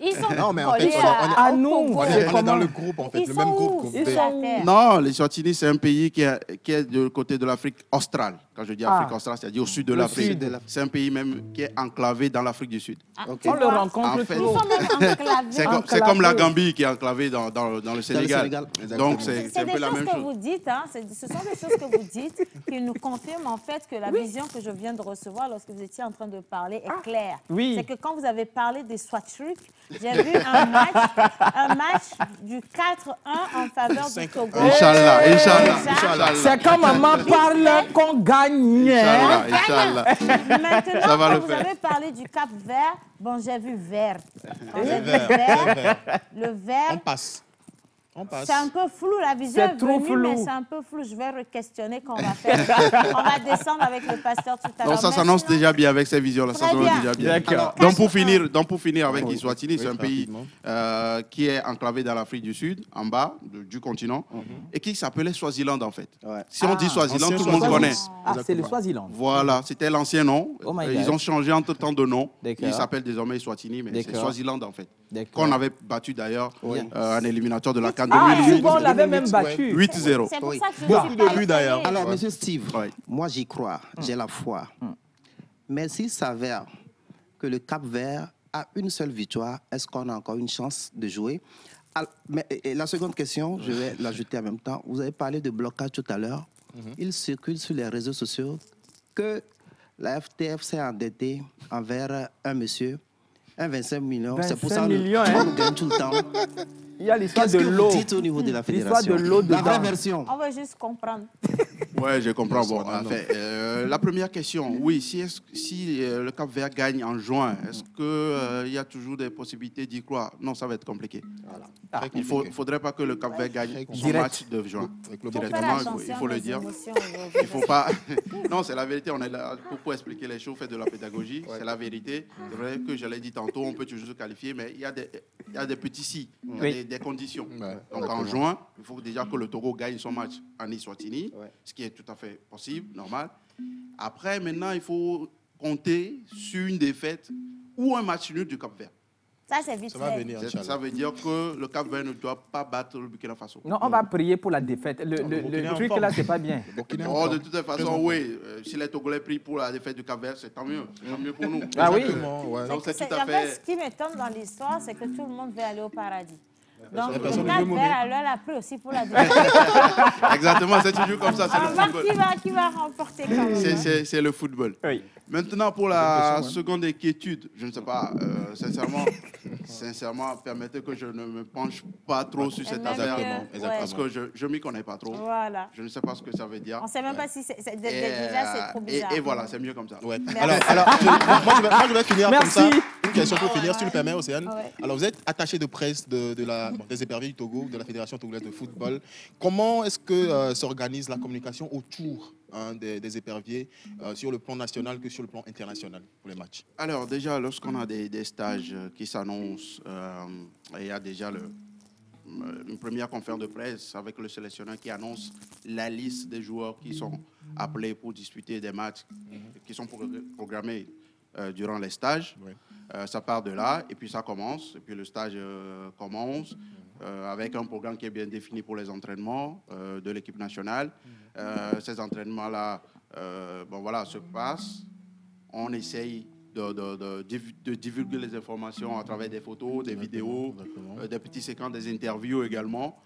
Ils sont
non, mais en fait,
à nous.
On est dans le groupe, en fait, le même groupe.
Non, les Swatini, c'est un pays qui est du côté de l'Afrique australe. Quand je dis Afrique australe, c'est-à-dire au sud de l'Afrique. C'est un pays même qui est enclavé dans l'Afrique du Sud.
On le rencontre trop.
C'est comme la Gambie qui est enclavée dans le Sénégal. Donc, c'est un peu la même chose.
Ce sont des choses que vous dites qui nous confirment en fait que la vision que je viens de recevoir lorsque vous étiez en train de parler est claire.
Oui.
C'est que quand vous avez parlé des Swatruc, j'ai vu un match du 4-1 en faveur du Togo.
Inch'Allah.
C'est quand maman parle qu'on gagne.
Inch'Allah.
Maintenant,
Ça va
quand
le
vous
faire.
avez parlé du Cap Vert, bon, j'ai vu vert. Quand j'ai vu vert, le vert...
On passe.
C'est un peu flou, la vision est
trop
venue,
flou.
mais c'est un peu flou. Je vais re-questionner quand on va faire. On va descendre avec le pasteur tout à l'heure.
Non, ça s'annonce déjà bien avec ces visions-là. Ça s'annonce déjà bien.
D'accord.
Donc pour finir avec l'Eswatini, c'est un pays qui est enclavé dans l'Afrique du Sud, en bas du continent, et qui s'appelait Swaziland en fait. Si on dit Swaziland, tout le monde connaît.
Ah, c'est le Swaziland.
Voilà, c'était l'ancien nom.
Oh my God.
Ils ont changé entre-temps de nom.
D'accord.
Il s'appelle désormais Eswatini, mais c'est
D'accord.
Swaziland en fait.
D'accord.
Qu'on avait battu d'ailleurs en éliminatoire de la CAN
Ah,
2008.
c'est bon, on l'avait même battu.
8-0.
C'est pour ça que je
Beaucoup
suis
de
pas
buts, d'ailleurs.
étonnée.
Alors, monsieur Steve,
Ouais.
moi j'y crois, j'ai la foi. Mais s'il s'avère que le Cap-Vert a une seule victoire, est-ce qu'on a encore une chance de jouer? Et la seconde question, je vais l'ajouter en même temps. Vous avez parlé de blocage tout à l'heure. Il circule sur les réseaux sociaux que la FTF s'est endettée envers un monsieur, un 25 millions. C'est pour ça
25 millions,
qu'on
hein.
nous gagne tout le temps.
Il y a l'histoire
Qu'est-ce
de
que
l'eau.
vous dites au niveau de la
L'histoire
fédération?
de l'eau
La vraie
dedans.
version.
On va juste comprendre.
Ouais, je comprends. Bon, en fait, la première question, oui, si le Cap-Vert gagne en juin, est-ce qu'il y a toujours des possibilités d'y croire? Non, ça va être compliqué. Il ne faudrait pas que le Cap-Vert gagne son
Direct.
match de juin.
Faut
Directement,
faire
il
attention
faut
aux
le dire.
émotions.
Il faut pas. Non, c'est la vérité. On est là pour expliquer les choses, faire de la pédagogie. C'est la vérité. C'est vrai que je l'ai dit tantôt, on peut toujours se qualifier, mais il y a des petits si, il y a
Oui.
des conditions.
Ouais.
Donc en juin, il faut déjà que le Togo gagne son match en Eswatini, ce qui est tout à fait possible, normal. Après, maintenant, il faut compter sur une défaite ou un match nul du Cap-Vert.
Ça, c'est vite
Ça va
fait.
venir,
Ça
Inch'Allah.
veut dire que le Cap-Vert ne doit pas battre le Burkina Faso.
Non, on va prier pour la défaite. Le
Burkina en
truc
forme.
là, c'est pas bien.
Oh, de toute façon, oui. Si les Togolais prient pour la défaite du Cap-Vert, c'est tant mieux. Tant mieux pour nous.
Ah oui.
Exactement, ouais.
Donc c'est tout
En
à
fait, ce
fait.
qui m'étonne dans l'histoire, c'est que tout le monde veut aller au paradis. Donc, le
personne ne veut
Cap
mourir.
Vert, alors, a pris aussi pour la défaite.
Exactement, c'est toujours comme ça, c'est
On
le
va voir
football.
qui va remporter quand même.
C'est le football.
Oui.
Maintenant, pour la seconde inquiétude, je ne sais pas, sincèrement, permettez que je ne me penche pas trop sur cette
Même
affaire,
mieux,
parce que je ne m'y connais pas trop.
Voilà.
Je ne sais pas ce que ça veut dire.
On ne sait même pas si déjà c'est trop bizarre.
Et voilà, c'est mieux comme ça.
Ouais.
Merci.
Alors moi, je vais finir comme ça.
Merci.
Une question pour finir, si tu le permets, Océane.
Ouais.
Alors, vous êtes attaché de presse des éperviers du Togo, de la Fédération togolaise de football. Comment est-ce que s'organise la communication autour des éperviers sur le plan national que sur le plan international pour les matchs?
Alors déjà, lorsqu'on a des stages qui s'annoncent, il y a déjà une première conférence de presse avec le sélectionneur qui annonce la liste des joueurs qui sont appelés pour disputer des matchs qui sont programmés durant les stages.
Ouais.
Ça part de là et puis ça commence. Et puis le stage commence avec un programme qui est bien défini pour les entraînements de l'équipe nationale. Ces entraînements-là se passent. On essaye de divulguer les informations à travers des photos, des vidéos, des petits séquences, des interviews également.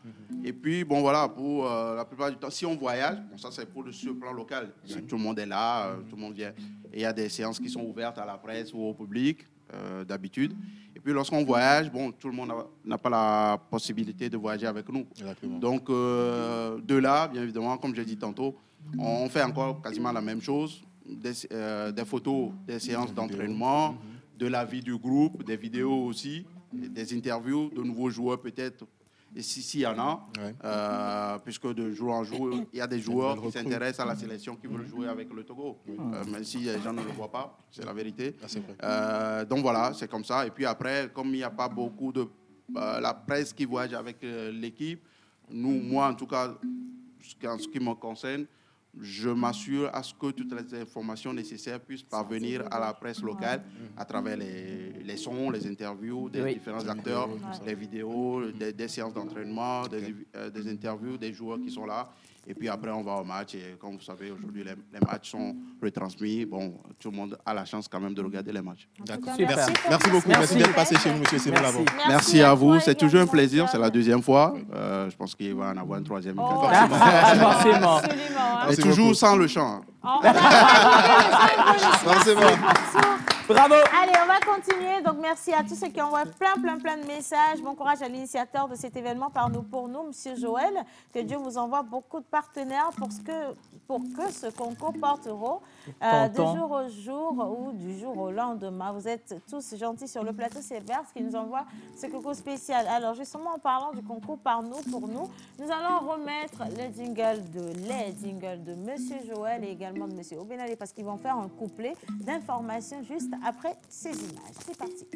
Et puis, pour la plupart du temps, si on voyage, ça c'est sur le plan local, tout le monde est là, tout le monde vient. Et il y a des séances qui sont ouvertes à la presse ou au public. d'habitude. Et puis lorsqu'on voyage, bon, tout le monde n'a pas la possibilité de voyager avec nous.
Exactement.
Donc de là, bien évidemment, comme j'ai dit tantôt, on fait encore quasiment la même chose, des photos, des séances d'entraînement, de la vie du groupe, des vidéos aussi, des interviews de nouveaux joueurs peut-être. Et s'il y en a, puisque de jour en jour, il y a des joueurs qui s'intéressent à la sélection, qui veulent jouer avec le Togo. Même si les gens ne le voient pas, c'est la vérité. Donc voilà, c'est comme ça. Et puis après, comme il n'y a pas beaucoup de la presse qui voyage avec l'équipe, moi en tout cas, en ce qui me concerne, je m'assure à ce que toutes les informations nécessaires puissent parvenir à la presse locale à travers les sons, les interviews des différents acteurs, les vidéos, des séances d'entraînement, des interviews des joueurs qui sont là. Et puis après, on va au match. Et comme vous savez, aujourd'hui, les matchs sont retransmis. Bon, tout le monde a la chance quand même de regarder les matchs.
D'accord. Merci beaucoup. Merci d'être passé chez nous, monsieur Simon Lavon.
Merci à vous. C'est toujours un plaisir. C'est la deuxième fois. Je pense qu'il va en avoir une troisième.
Forcément.
Mais toujours sans le chant.
Bravo.
Allez, on va continuer. Donc, merci à tous ceux qui envoient plein de messages. Bon courage à l'initiateur de cet événement par nous, pour nous, Monsieur Joël. Que Dieu vous envoie beaucoup de partenaires pour que ce concours porte rose de jour au jour ou du jour au lendemain. Vous êtes tous gentils sur le plateau. C'est Vers qui nous envoie ce concours spécial. Alors, justement, en parlant du concours par nous, pour nous, nous allons remettre les jingles de Monsieur Joël et également de Monsieur Obenale parce qu'ils vont faire un couplet d'informations juste après ces images. C'est parti.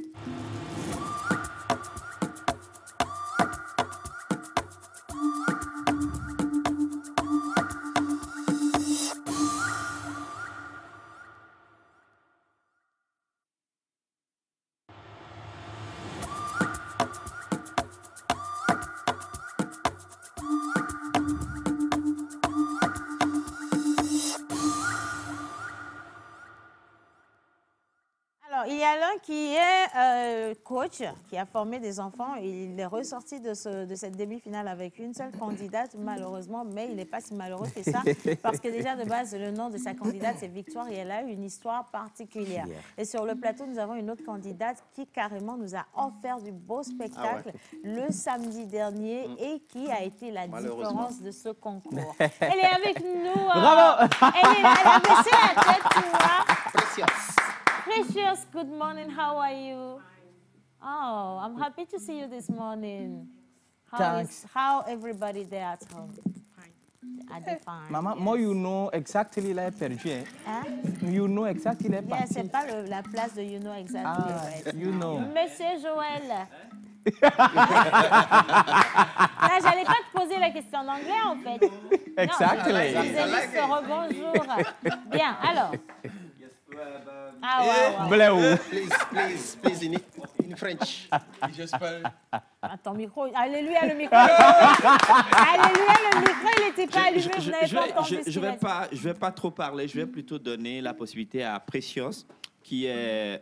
Il y a l'un qui est coach, qui a formé des enfants. Il est ressorti de cette demi-finale avec une seule candidate, malheureusement, mais il n'est pas si malheureux que ça, parce que déjà, de base, le nom de sa candidate, c'est Victoire, et elle a eu une histoire particulière. Et sur le plateau, nous avons une autre candidate qui, carrément, nous a offert du beau spectacle le samedi dernier et qui a été la différence de ce concours. Elle est avec nous.
Bravo.
Elle est là, elle a baissé la tête, tu vois.
Precious.
Precious, good morning. How are you? Oh, I'm happy to see you this morning. How everybody there at home? Are they fine?
Maman, moi, you know exactly là perdu.
Hein?
You know exactly là parti.
C'est pas la place de you know exactly. Right.
You know.
Monsieur Joël. J'allais pas te poser la question en anglais, en fait.
Exactly.
Non, je disais rebonjour. Bien, alors.
Please, in French.
Attends, micro. Alléluia, le micro. Alléluia, le micro, il n'était pas allumé. Vous n'avez pas entendu.
Je vais pas trop parler. Je vais plutôt donner la possibilité à Precious, qui est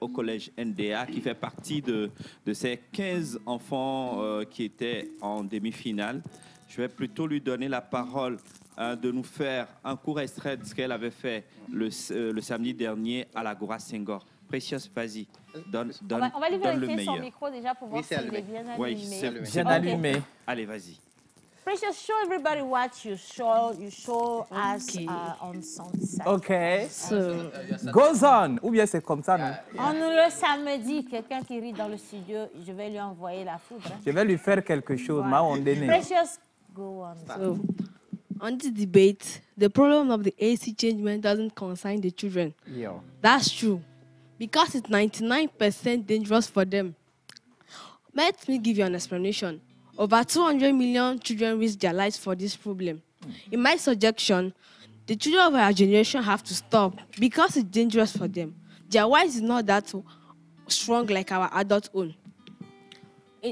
au collège NDA, qui fait partie de ces 15 enfants qui étaient en demi-finale. Je vais plutôt lui donner la parole de nous faire un court extrait de ce qu'elle avait fait le samedi dernier à l'Agora Senghor. Precious, vas-y, donne
on va lui vérifier
le
son micro déjà pour voir s'il est bien allumé.
Oui, c'est
bien allumé.
Allez, vas-y.
Precious, show everybody what you show us on Sunday.
OK. Goes on. Ou bien c'est comme ça, non?
On nous le samedi, quelqu'un qui rit dans le studio, je vais lui envoyer la foudre.
Je vais lui faire quelque chose.
Voilà. Precious, go on.
So, on this debate, the problem of the AC changement doesn't concern the children.
Yeah.
That's true. Because it's 99% dangerous for them. Let me give you an explanation. Over 200 million children risk their lives for this problem. In my suggestion, the children of our generation have to stop because it's dangerous for them. Their wise is not that strong like our adult own.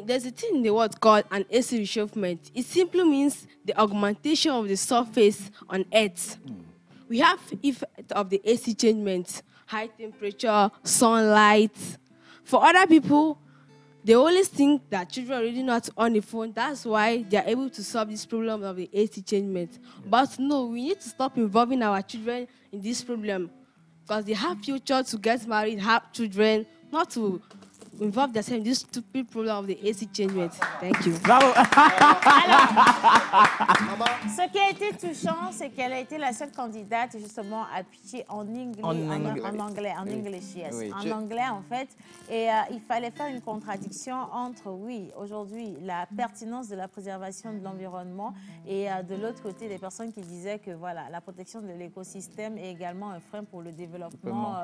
There's a thing in the world called an AC reshapement. It simply means the augmentation of the surface on Earth. We have effect of the AC changement, high temperature, sunlight. For other people, they always think that children already know how to on the phone. That's why they are able to solve this problem of the AC changement. But no, we need to stop involving our children in this problem. because they have future to get married, have children, not to involve themselves in this stupid problem of the AC change rate. Thank you.
Alors, ce qui a été touchant, c'est qu'elle a été la seule candidate justement à pitcher en anglais, en anglais en fait. Et il fallait faire une contradiction entre, oui, aujourd'hui, la pertinence de la préservation de l'environnement et de l'autre côté, des personnes qui disaient que voilà, la protection de l'écosystème est également un frein pour le développement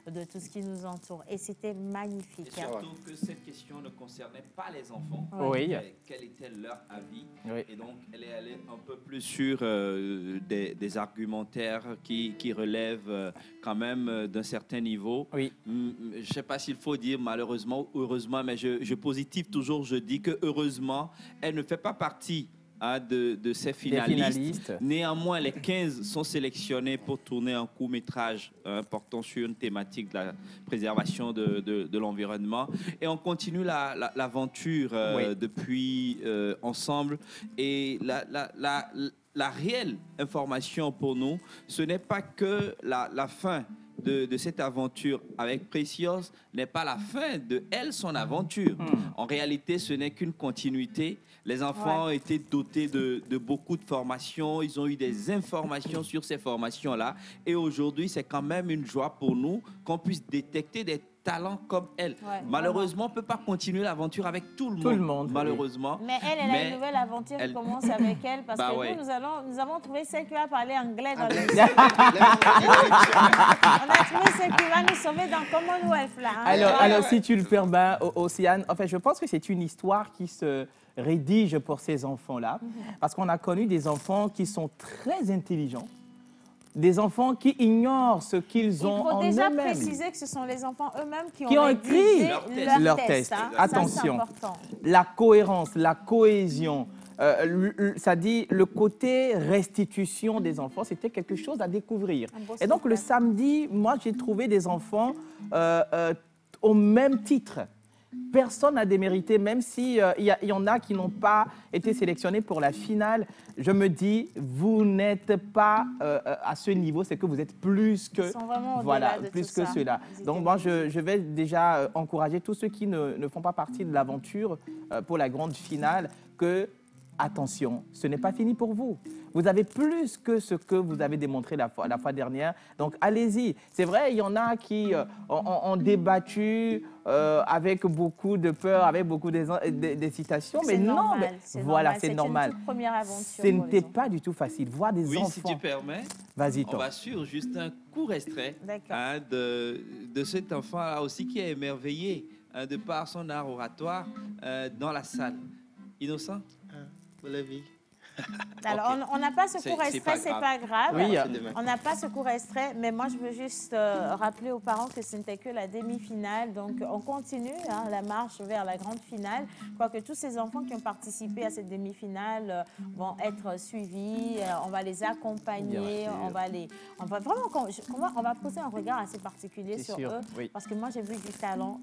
de tout ce qui nous entoure. Et c'était magnifique.
Et surtout que cette question ne concernait pas les enfants.
Oui.
Quel était leur avis.
Oui.
Et donc, elle est allée un peu plus sur des argumentaires qui relèvent quand même d'un certain niveau.
Oui.
Je ne sais pas s'il faut dire malheureusement ou heureusement, mais je positive toujours, je dis que heureusement, elle ne fait pas partie de ces finalistes. Néanmoins, les 15 sont sélectionnés pour tourner un court-métrage portant sur une thématique de la préservation de l'environnement. Et on continue l'aventure depuis ensemble. Et la réelle information pour nous, ce n'est pas que la fin de cette aventure avec Precious n'est pas la fin de son aventure. En réalité, ce n'est qu'une continuité. Les enfants ont été dotés de beaucoup de formations. Ils ont eu des informations sur ces formations-là. Et aujourd'hui, c'est quand même une joie pour nous qu'on puisse détecter des talents comme elle. Malheureusement, on ne peut pas continuer l'aventure avec tout le monde. Malheureusement.
Mais elle a une nouvelle aventure qui commence avec elle parce que nous avons trouvé celle qui va parler anglais dans le On a trouvé celle qui va nous sauver dans Commonwealth.
Alors, si tu le permets, Océane, en fait, je pense que c'est une histoire qui se rédige pour ces enfants-là parce qu'on a connu des enfants qui sont très intelligents. Des enfants qui ignorent ce qu'ils ont en eux-mêmes.
Il faut déjà préciser que ce sont les enfants eux-mêmes qui ont écrit leur test.
Attention, la cohérence, la cohésion, ça dit le côté restitution des enfants, c'était quelque chose à découvrir. Et donc le samedi, moi j'ai trouvé des enfants au même titre. Personne n'a démérité, même s'il y en a qui n'ont pas été sélectionnés pour la finale. Je me dis, vous n'êtes pas à ce niveau, c'est que vous êtes plus que ceux-là. Donc moi, je vais déjà encourager tous ceux qui ne font pas partie de l'aventure pour la grande finale que, attention, ce n'est pas fini pour vous. Vous avez plus que ce que vous avez démontré la fois dernière. Donc, allez-y. C'est vrai, il y en a qui ont débattu avec beaucoup de peur, avec beaucoup d'hésitation. Mais non, voilà, c'est normal.
C'est une toute première aventure.
Ce n'était pas du tout facile. Voir des enfants...
Oui, si tu permets, on va sur juste un court extrait de cet enfant-là aussi qui est émerveillé de par son art oratoire dans la salle. Innocent?
Vous l'avez.
Alors, on n'a pas ce court extrait, c'est pas grave.
Oui.
On n'a pas ce court extrait, mais moi, je veux juste rappeler aux parents que ce n'était que la demi-finale. Donc, on continue la marche vers la grande finale. Quoique tous ces enfants qui ont participé à cette demi-finale vont être suivis. On va les accompagner. On va poser un regard assez particulier sur eux. Oui. Parce que moi, j'ai vu du talent.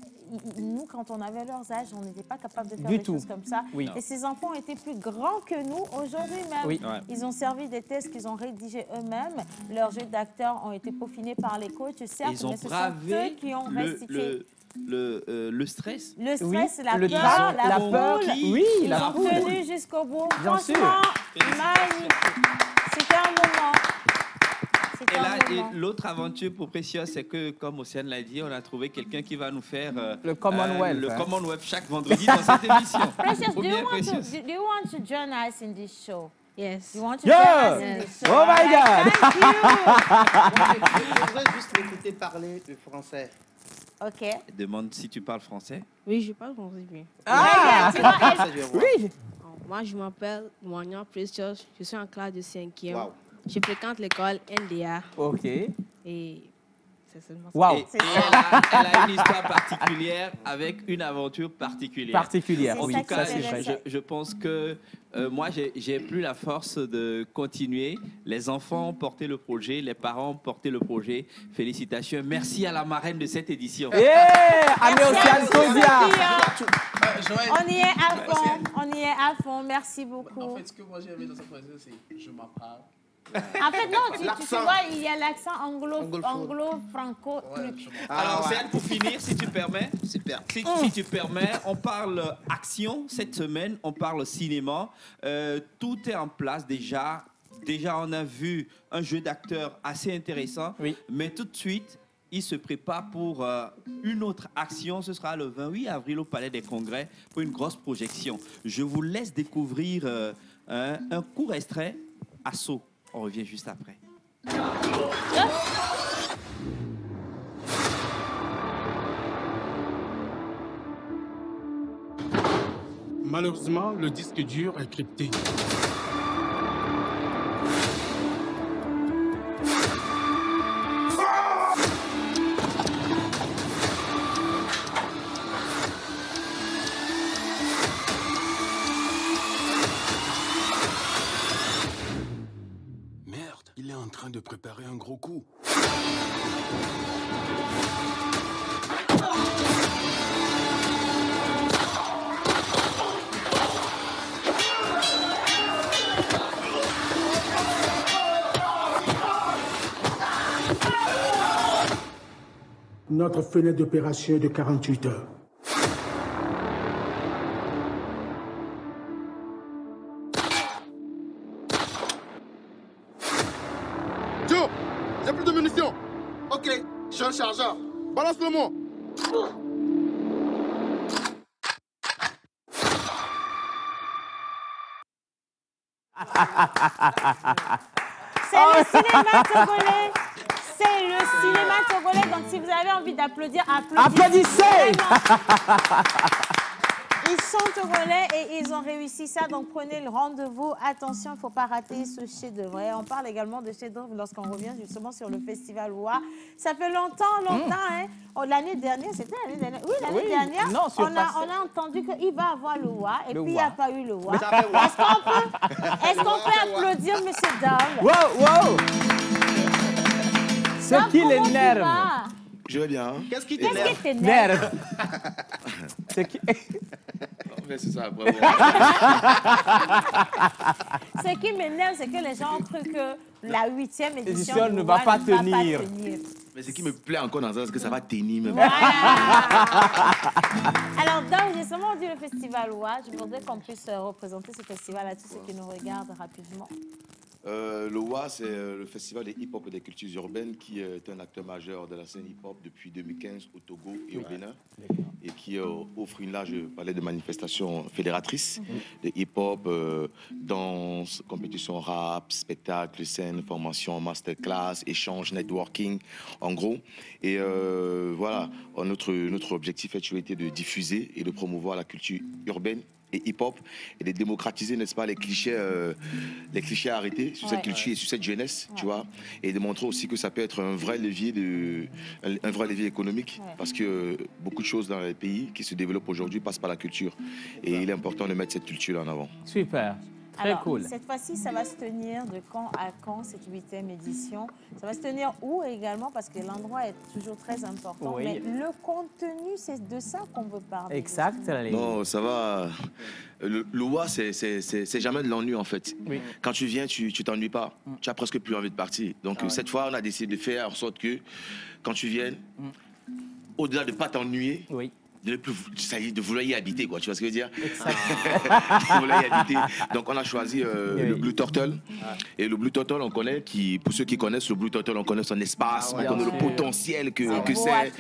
Nous, quand on avait leurs âges, on n'était pas capable de faire des choses comme ça. Oui. Et ces enfants ont été plus grands que nous. Aujourd'hui même, ils ont servi des tests qu'ils ont rédigés eux-mêmes. Leurs jeux d'acteurs ont été peaufinés par les coachs, certes,
ils ont
mais ce sont eux qui ont restitué.
Le stress.
Le stress, la peur, la poule.
Oui,
ils ont tenu jusqu'au bout.
Bien
Franchement, magnifique. C'était un moment.
Et là, l'autre aventure pour Precious, c'est que, comme Océane l'a dit, on a trouvé quelqu'un qui va nous faire
le Commonwealth.
Commonwealth chaque vendredi dans cette émission.
Precious, do you want to join us in this show?
Yes.
You want to join us in this show?
Oh my God!
Je voudrais juste l'écouter parler le français.
OK.
Elle demande si tu parles français.
Oui, je parle français bien.
Ah!
Oui.
Moi, je m'appelle Moignan Precious. Je suis en classe de 5e. Wow. Je fréquente l'école NDA.
OK.
Et c'est seulement ça.
Wow.
Et elle a une histoire particulière avec une aventure particulière. En tout cas, je pense que moi, j'ai plus la force de continuer. Les enfants ont porté le projet, les parents ont porté le projet. Félicitations. Merci à la marraine de cette édition.
On y est à fond. On y est à fond. Merci beaucoup.
En fait, ce que moi j'ai aimé dans cette projet, c'est je m'en parle.
En fait, non, tu vois, il y a l'accent anglo-franco.
Alors, c'est pour finir, si tu permets.
Super.
Si tu permets, on parle action cette semaine, on parle cinéma. Tout est en place déjà. Déjà, on a vu un jeu d'acteurs assez intéressant.
Oui.
Mais tout de suite, il se prépare pour une autre action. Ce sera le 28 avril au Palais des Congrès pour une grosse projection. Je vous laisse découvrir un court extrait. Assaut. On revient juste après.
Malheureusement, le disque dur est crypté. Merde, il est en train de préparer un gros coup. Notre fenêtre d'opération est de 48 heures.
Joe, j'ai plus de munitions. Ok, j'ai un chargeur. Balance-le-moi.
C'est le cinéma togolais. C'est le cinéma togolais. Donc, si vous avez envie d'applaudir, applaudissez. Ils sont togolais et ils ont réussi ça. Donc, prenez le rendez-vous. Attention, il ne faut pas rater ce chef-d'œuvre. On parle également de chef-d'œuvre lorsqu'on revient justement sur le festival OUA. Ça fait longtemps, hein. Oh, l'année dernière, c'était l'année dernière. Oui, l'année dernière,
non,
on a entendu qu'il va avoir le OUA et puis il n'y a pas eu le OUA. Est-ce qu'on peut applaudir M. Dom?
Wow! Ce qui l'énerve.
Je vais bien. Hein?
Qu'est-ce qui t'énerve?
Ce qui...
C'est ça, bravo.
Ce qui m'énerve, c'est que les gens ont cru que la 8e édition
ne va pas tenir.
Mais ce qui me plaît encore dans ça, c'est que ça va tenir. Même.
Voilà. Alors, donc, justement, on dit le festival OUA. Je voudrais qu'on puisse représenter ce festival à tous ceux qui nous regardent rapidement.
Le OUA, c'est le festival des hip-hop et des cultures urbaines qui est un acteur majeur de la scène hip-hop depuis 2015 au Togo et au Bénin et qui offre une large palette de manifestations fédératrices de hip-hop, danse, compétition rap, spectacle, scène, formation, masterclass, échange, networking, en gros. Et voilà, notre objectif a toujours été de diffuser et de promouvoir la culture urbaine et hip-hop et de démocratiser, n'est-ce pas, les clichés à arrêter sur cette culture et sur cette jeunesse, tu vois, et de montrer aussi que ça peut être un vrai levier économique parce que beaucoup de choses dans les pays qui se développent aujourd'hui passent par la culture et il est important de mettre cette culture en avant.
Super. Très
Alors,
cool.
Cette fois-ci, ça va se tenir de quand à quand, cette 8e édition? Ça va se tenir où également? Parce que l'endroit est toujours très important.
Oui.
Mais le contenu, c'est de ça qu'on veut parler.
Exact.
Non, ça va. Le OUA, c'est jamais de l'ennui, en fait.
Oui.
Quand tu viens, tu t'ennuies pas. Tu as presque plus envie de partir. Donc, cette fois, on a décidé de faire en sorte que, quand tu viennes, au-delà de ne pas t'ennuyer, de vouloir y habiter, quoi, tu vois ce que je veux dire? De vouloir y habiter. Donc on a choisi le Blue Turtle. Et le Blue Turtle, on connaît, pour ceux qui connaissent le Blue Turtle, on connaît son espace, on connaît le potentiel que c'est.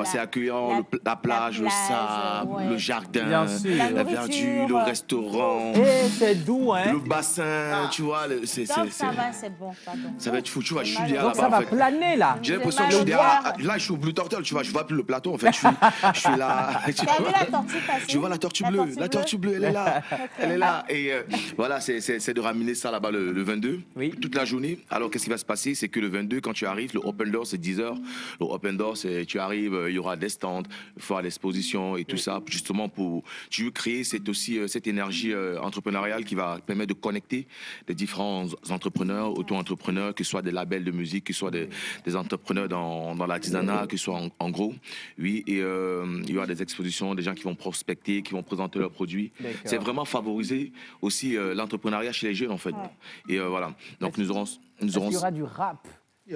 C'est accueillant, la plage, le sable, le jardin, la verdure, le restaurant.
Et c'est doux, hein?
Le bassin, tu vois.
Donc ça va, c'est bon, pardon.
Ça va être fou, tu vois, je suis derrière
là-bas. Donc ça va planer, là.
J'ai l'impression que je suis derrière. Là, je suis au Blue Turtle, tu vois, je vois plus le plateau, en fait, je suis là.
Tu as vu la tortue passer?
Je vois la tortue bleue. La tortue bleue, elle est là. Elle est là. Et voilà, c'est de ramener ça là-bas le 22, toute la journée. Alors, qu'est-ce qui va se passer? C'est que le 22, quand tu arrives, le open door, c'est 10 heures. Le open door, c'est tu arrives, il y aura des stands, il faut l'exposition et tout ça, justement pour tu veux créer cette énergie entrepreneuriale qui va permettre de connecter les différents entrepreneurs, auto-entrepreneurs, que ce soit des labels de musique, que ce soit des entrepreneurs dans l'artisanat, que ce soit en gros. Oui, et il y aura avoir des expositions, des gens qui vont prospecter, qui vont présenter leurs produits. C'est vraiment favoriser aussi l'entrepreneuriat chez les jeunes, en fait. Et voilà. Donc, nous aurons...
Il y aura du rap.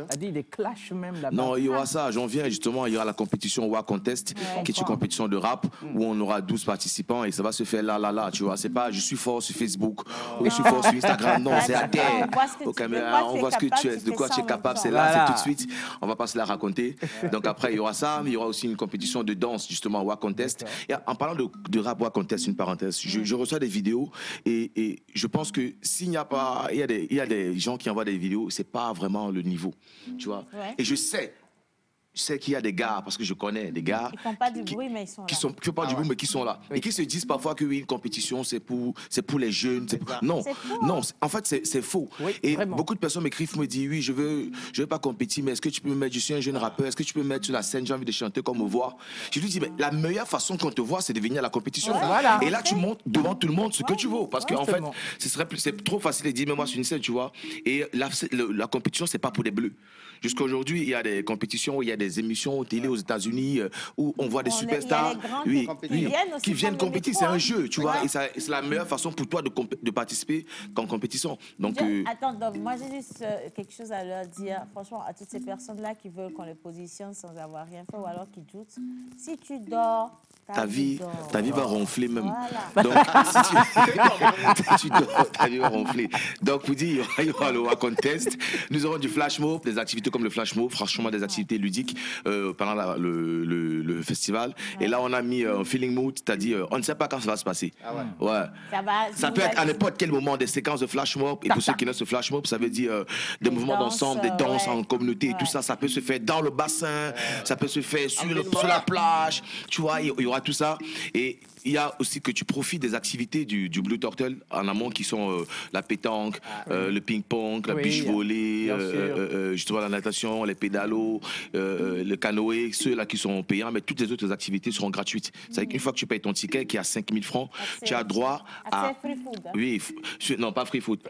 A dit des clashs même là-bas.
Non, il y aura ça. J'en viens justement. Il y aura la compétition WA Contest, qui est une compétition de rap où on aura 12 participants et ça va se faire là. Tu vois, c'est pas je suis fort sur Facebook ou je suis fort sur Instagram. Non, c'est à terre. Aux caméras, on voit ce que tu es, de quoi tu es capable. C'est là, c'est tout de suite. On va pas se la raconter. Donc après, il y aura ça. Mais il y aura aussi une compétition de danse, justement, WA Contest. Et en parlant de rap WA Contest, une parenthèse, je reçois des vidéos et je pense que s'il n'y a pas, il y a des gens qui envoient des vidéos, c'est pas vraiment le niveau. Tu vois, et je sais qu'il y a des gars, parce que je connais des gars.
Ils font pas du bruit, mais ils sont là.
Qui font pas du bruit, mais qui sont là. Et qui se disent parfois que oui, une compétition, c'est pour les jeunes. Non, non, en fait, c'est faux. Et beaucoup de personnes m'écrivent, me disent, oui, je veux pas compétir, mais est-ce que tu peux me mettre, je suis un jeune rappeur, est-ce que tu peux me mettre sur la scène, j'ai envie de chanter comme me voir. Je lui dis, mais la meilleure façon qu'on te voit, c'est de venir à la compétition. Et là, tu montres devant tout le monde ce que tu vaux. Parce qu'en fait, c'est trop facile de dire, mais moi, sur une scène, tu vois. Et la compétition, c'est pas pour des bleus. Jusqu'à aujourd'hui, il y a des compétitions, où il y a des émissions télé aux États-Unis où on voit des superstars qui viennent compétir. C'est un jeu, tu vois, et c'est la meilleure façon pour toi de participer qu'en compétition. Donc,
attends, donc, moi j'ai juste quelque chose à leur dire. Franchement, à toutes ces personnes-là qui veulent qu'on les positionne sans avoir rien fait ou alors qui doutent, si tu dors,
ta vie va ronfler même.
Voilà.
Donc, si tu dors, ta vie va ronfler. Donc, pour dire, il y aura le WA Contest. Nous aurons du flash mob, des activités comme le flash mob, franchement des activités ludiques pendant le festival. Et là, on a mis un feeling mood, c'est-à-dire, on ne sait pas quand ça va se passer. Ça peut être à n'importe quel moment des séquences de flash mob. Et pour ceux qui connaissent ce flash mob, ça veut dire des mouvements d'ensemble, des danses en communauté et tout ça. Ça peut se faire dans le bassin, ça peut se faire sur la plage. Tu vois, il y aura tout ça. Et il y a aussi que tu profites des activités du Blue Turtle en amont qui sont la pétanque, le ping-pong, la beach volley, justement la natation, les pédalos, le canoë, ceux-là qui sont payants, mais toutes les autres activités seront gratuites. C'est-à-dire qu'une fois que tu payes ton ticket qui est à 5 000 francs, tu as droit à...
free food.
Oui, non, pas free food.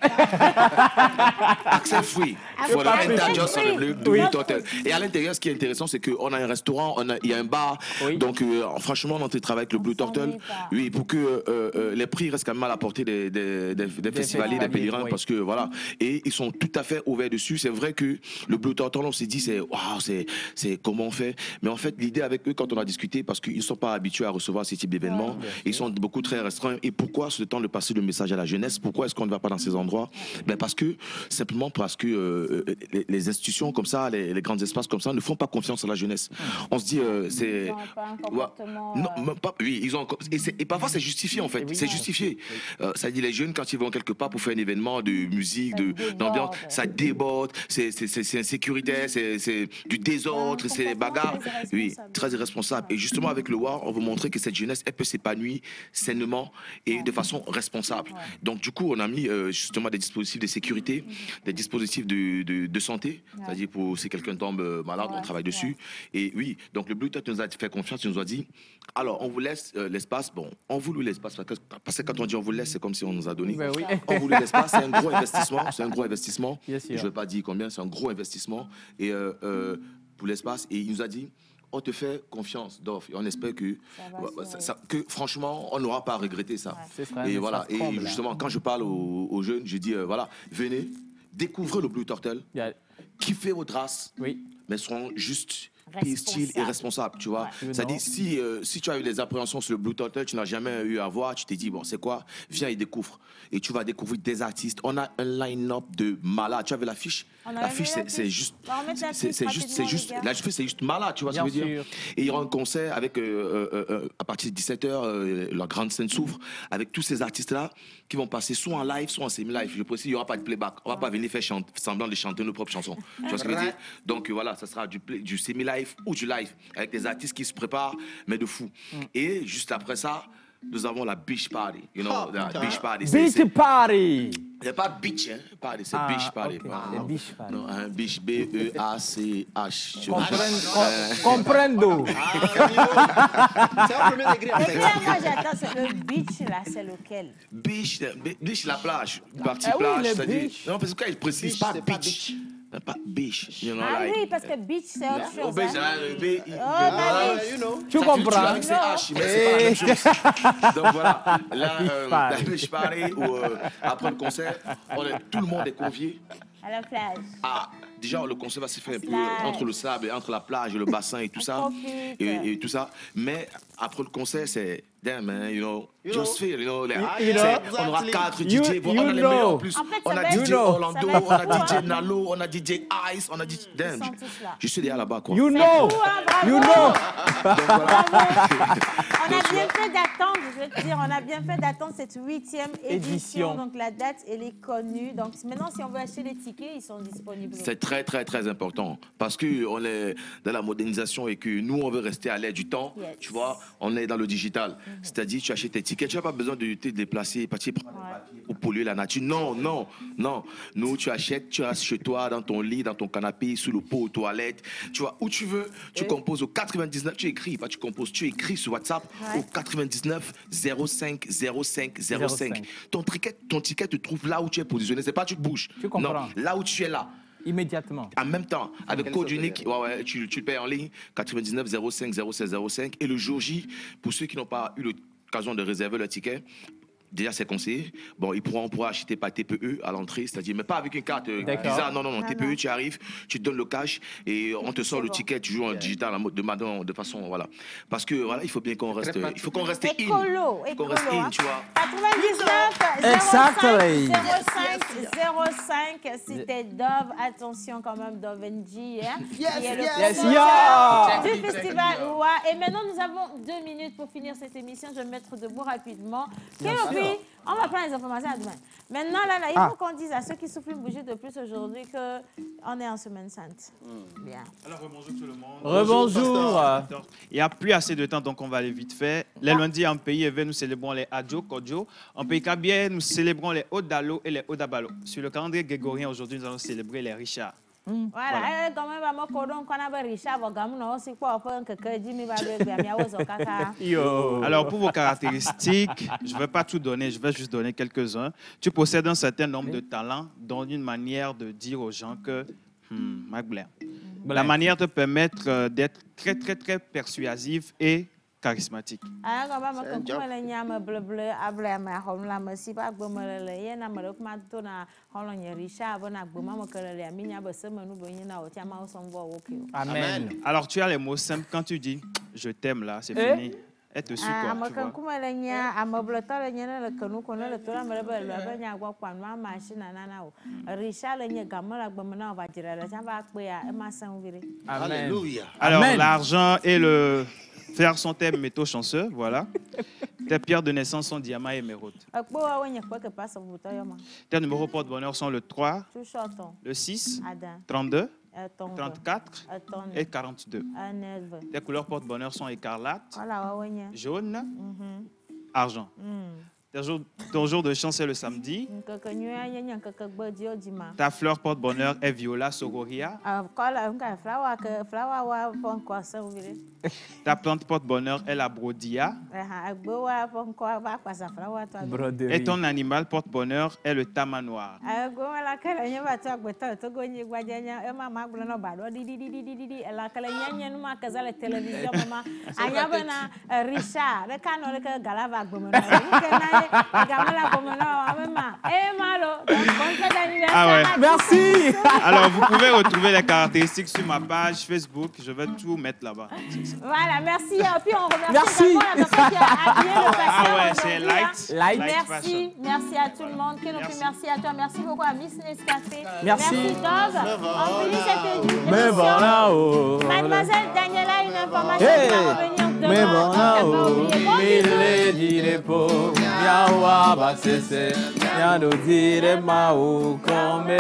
Accès free. For the enter just on the Blue Turtle. Et à l'intérieur, ce qui est intéressant, c'est qu'on a un restaurant, il y a un bar. Donc, franchement, on travaille avec le Blue Turtle. Oui, pour que les prix restent quand même à la portée des festivaliers, des pèlerins, parce que voilà, et ils sont tout à fait ouverts dessus. C'est vrai que le Blue Turtle, on s'est dit, c'est comment on fait. Mais en fait, l'idée avec eux, quand on a discuté, parce qu'ils ne sont pas habitués à recevoir ce type d'événements, ils sont beaucoup très restreints. Et pourquoi ce temps de passer le message à la jeunesse? Pourquoi est-ce qu'on ne va pas dans ces endroits? Simplement parce que les institutions comme ça, les grands espaces comme ça, ne font pas confiance à la jeunesse. On se dit, c'est...
Ils n'ont pas un comportement...
Oui, ils ont... Et parfois, c'est justifié, en fait. C'est justifié. Ça dit, les jeunes, quand ils vont quelque part pour faire un événement de musique, d'ambiance, ça déborde, c'est insécuritaire, c'est du désordre, c'est des bagarres. Oui, très irresponsable. Et justement, avec le WA, on veut montrer que cette jeunesse, elle peut s'épanouir sainement et de façon responsable. Donc, du coup, on a mis justement des dispositifs de sécurité, des dispositifs de santé, c'est-à-dire pour si quelqu'un tombe malade, on travaille dessus. Et oui, donc le Blue Turtle nous a fait confiance, il nous a dit, alors, on vous laisse l'espace. Bon, on voulait l'espace, parce que quand on dit on vous laisse, c'est comme si on nous a donné. On voulait l'espace, c'est un gros investissement. C'est un gros investissement. Je ne vais pas dire combien, c'est un gros investissement. Et pour l'espace, et il nous a dit, on te fait confiance, Dorf, et on espère que franchement, on n'aura pas à regretter ça. Et voilà, et justement, quand je parle aux jeunes, je dis, voilà, venez, découvrez le Blue Turtle, kiffez votre race, mais seront juste... style et responsable, tu vois. C'est-à-dire, si tu as eu des appréhensions sur le Blue Turtle, tu n'as jamais eu à voir, tu t'es dit, bon, c'est quoi? Viens et découvre. Et tu vas découvrir des artistes. On a un line-up de malades. Tu avais l'affiche? L'affiche, c'est juste... L'affiche, c'est juste malade, tu vois ce que je veux dire? Et il y aura un concert avec, à partir de 17h, la grande scène s'ouvre, avec tous ces artistes-là qui vont passer soit en live, soit en semi-live. Je précise, il n'y aura pas de playback. On ne va pas venir faire semblant de chanter nos propres chansons. Tu vois ce que je veux dire? Donc voilà, ça sera du semi-live ou du live, avec des artistes qui se préparent, mais de fou. Et juste après ça, nous avons la beach party. You know, la beach party.
Beach party!
C'est pas beach, hein, party, c'est beach party.
Beach party.
Non, un beach, B-E-A-C-H.
Comprendo.
C'est au premier degré.
Et puis moi j'attends, le beach là, c'est lequel?
Beach, la plage. Partie plage, c'est-à-dire... Non, parce que il précise pas beach. Pas beach.
Oui, parce que beach, c'est autre chose.
Tu
Ça,
comprends?
Tu avec ces H, mais c'est pas la même chose. Donc voilà, là, la riche party, ou après le concert, tout le monde est convié.
À la plage.
Ah, déjà, le concert va se faire un peu entre le sable, entre la plage et le bassin et tout ça. Et tout ça. Mais après le concert, c'est damn, man, just feel, on aura 4 DJ, on a les meilleurs en plus. On a DJ Orlando, on a DJ Nalo, on a DJ Ice, on a DJ damn. Je suis déjà là-bas, quoi.
You know.
On a bien fait d'attendre, je veux te dire, on a bien fait d'attendre cette 8e édition. Donc la date, elle est connue. Donc maintenant, si on veut acheter les tickets, ils sont disponibles.
C'est très, très, très important parce qu'on est dans la modernisation et que nous, on veut rester à l'aide du temps. Yes. Tu vois, on est dans le digital. C'est-à-dire, tu achètes tes tickets, tu n'as pas besoin de te déplacer, partir prendre des papiers pour polluer la nature. Non, non, non. Nous, tu achètes, tu restes chez toi, dans ton lit, dans ton canapé, sous le pot, aux toilettes. Tu vois, où tu veux, tu composes au 99, tu écris, pas tu composes, tu écris sur WhatsApp au 99 05 05 05. Ton ticket te trouve là où tu es positionné. C'est pas tu te bouges.
Tu comprends.
Non, là où tu es là.
Immédiatement.
En même temps, avec code unique, tu le payes en ligne, 99 05 06 05. Et le jour J, pour ceux qui n'ont pas eu l'occasion de réserver leur ticket, déjà c'est conseillé. Bon, on pourra acheter par TPE à l'entrée, c'est-à-dire, mais pas avec une carte bizarre. Non, non, non. TPE, tu arrives, tu te donnes le cash et on te sort le ticket, tu joues en digital, de façon, voilà. Parce que, voilà, il faut bien qu'on reste, il faut qu'on reste in.
Écolo,
qu'on reste in, tu vois.
99 05 05, c'était Dove, attention quand même, Dove NG, hein, qui est le promoteur du festival. Et maintenant, nous avons 2 minutes pour finir cette émission. Je vais me mettre debout rapidement. On va prendre les informations à demain. Maintenant, là, il faut qu'on dise à ceux qui souffrent une bougie de plus aujourd'hui qu'on est en semaine sainte. Bien.
Alors, rebonjour tout le monde.
Rebonjour.
Il n'y a plus assez de temps, donc on va aller vite fait. Les lundis, en pays éveillé, nous célébrons les Adjo Kodjo. En pays Kabie, nous célébrons les Odalo et les Odabalo. Sur le calendrier grégorien, aujourd'hui, nous allons célébrer les Richards.
Voilà, quand même,
alors, pour vos caractéristiques, je ne vais pas tout donner, je vais juste donner quelques-uns. Tu possèdes un certain nombre de talents, dont une manière de dire aux gens que la manière te permettre d'être très, très, très persuasif et charismatique.
Amen.
Alors tu as les mots simples quand tu dis je t'aime là, c'est fini. Elle te suit
Alléluia.
Alors l'argent et le fer sont tes métaux chanceux, voilà. Tes pierres de naissance sont diamants et émeraudes. Tes numéros porte-bonheur sont le 3, le 6, 32, 34 et 42. Tes couleurs porte-bonheur sont écarlate, jaune, argent. Ton jour de chance est le samedi. Ta fleur porte-bonheur est viola sororia. Ta plante porte-bonheur est la brodia. Et ton animal porte-bonheur est le tama noir.
Ah ouais. Merci.
Alors, vous pouvez retrouver les caractéristiques sur ma page Facebook. Je vais tout mettre là-bas.
Voilà, merci. Puis on remercie également la personne qui a habillé le pasteur.
Ah ouais, c'est Light.
Merci. Merci à tout le monde. Merci à toi. Merci beaucoup à Miss Nescafé.
Merci.
Merci Dove. On finit cette émission. Mademoiselle Daniela, une information qui va revenir demain.
Mais bon là-haut, mille direpo, miawa basese, miano dire mau come.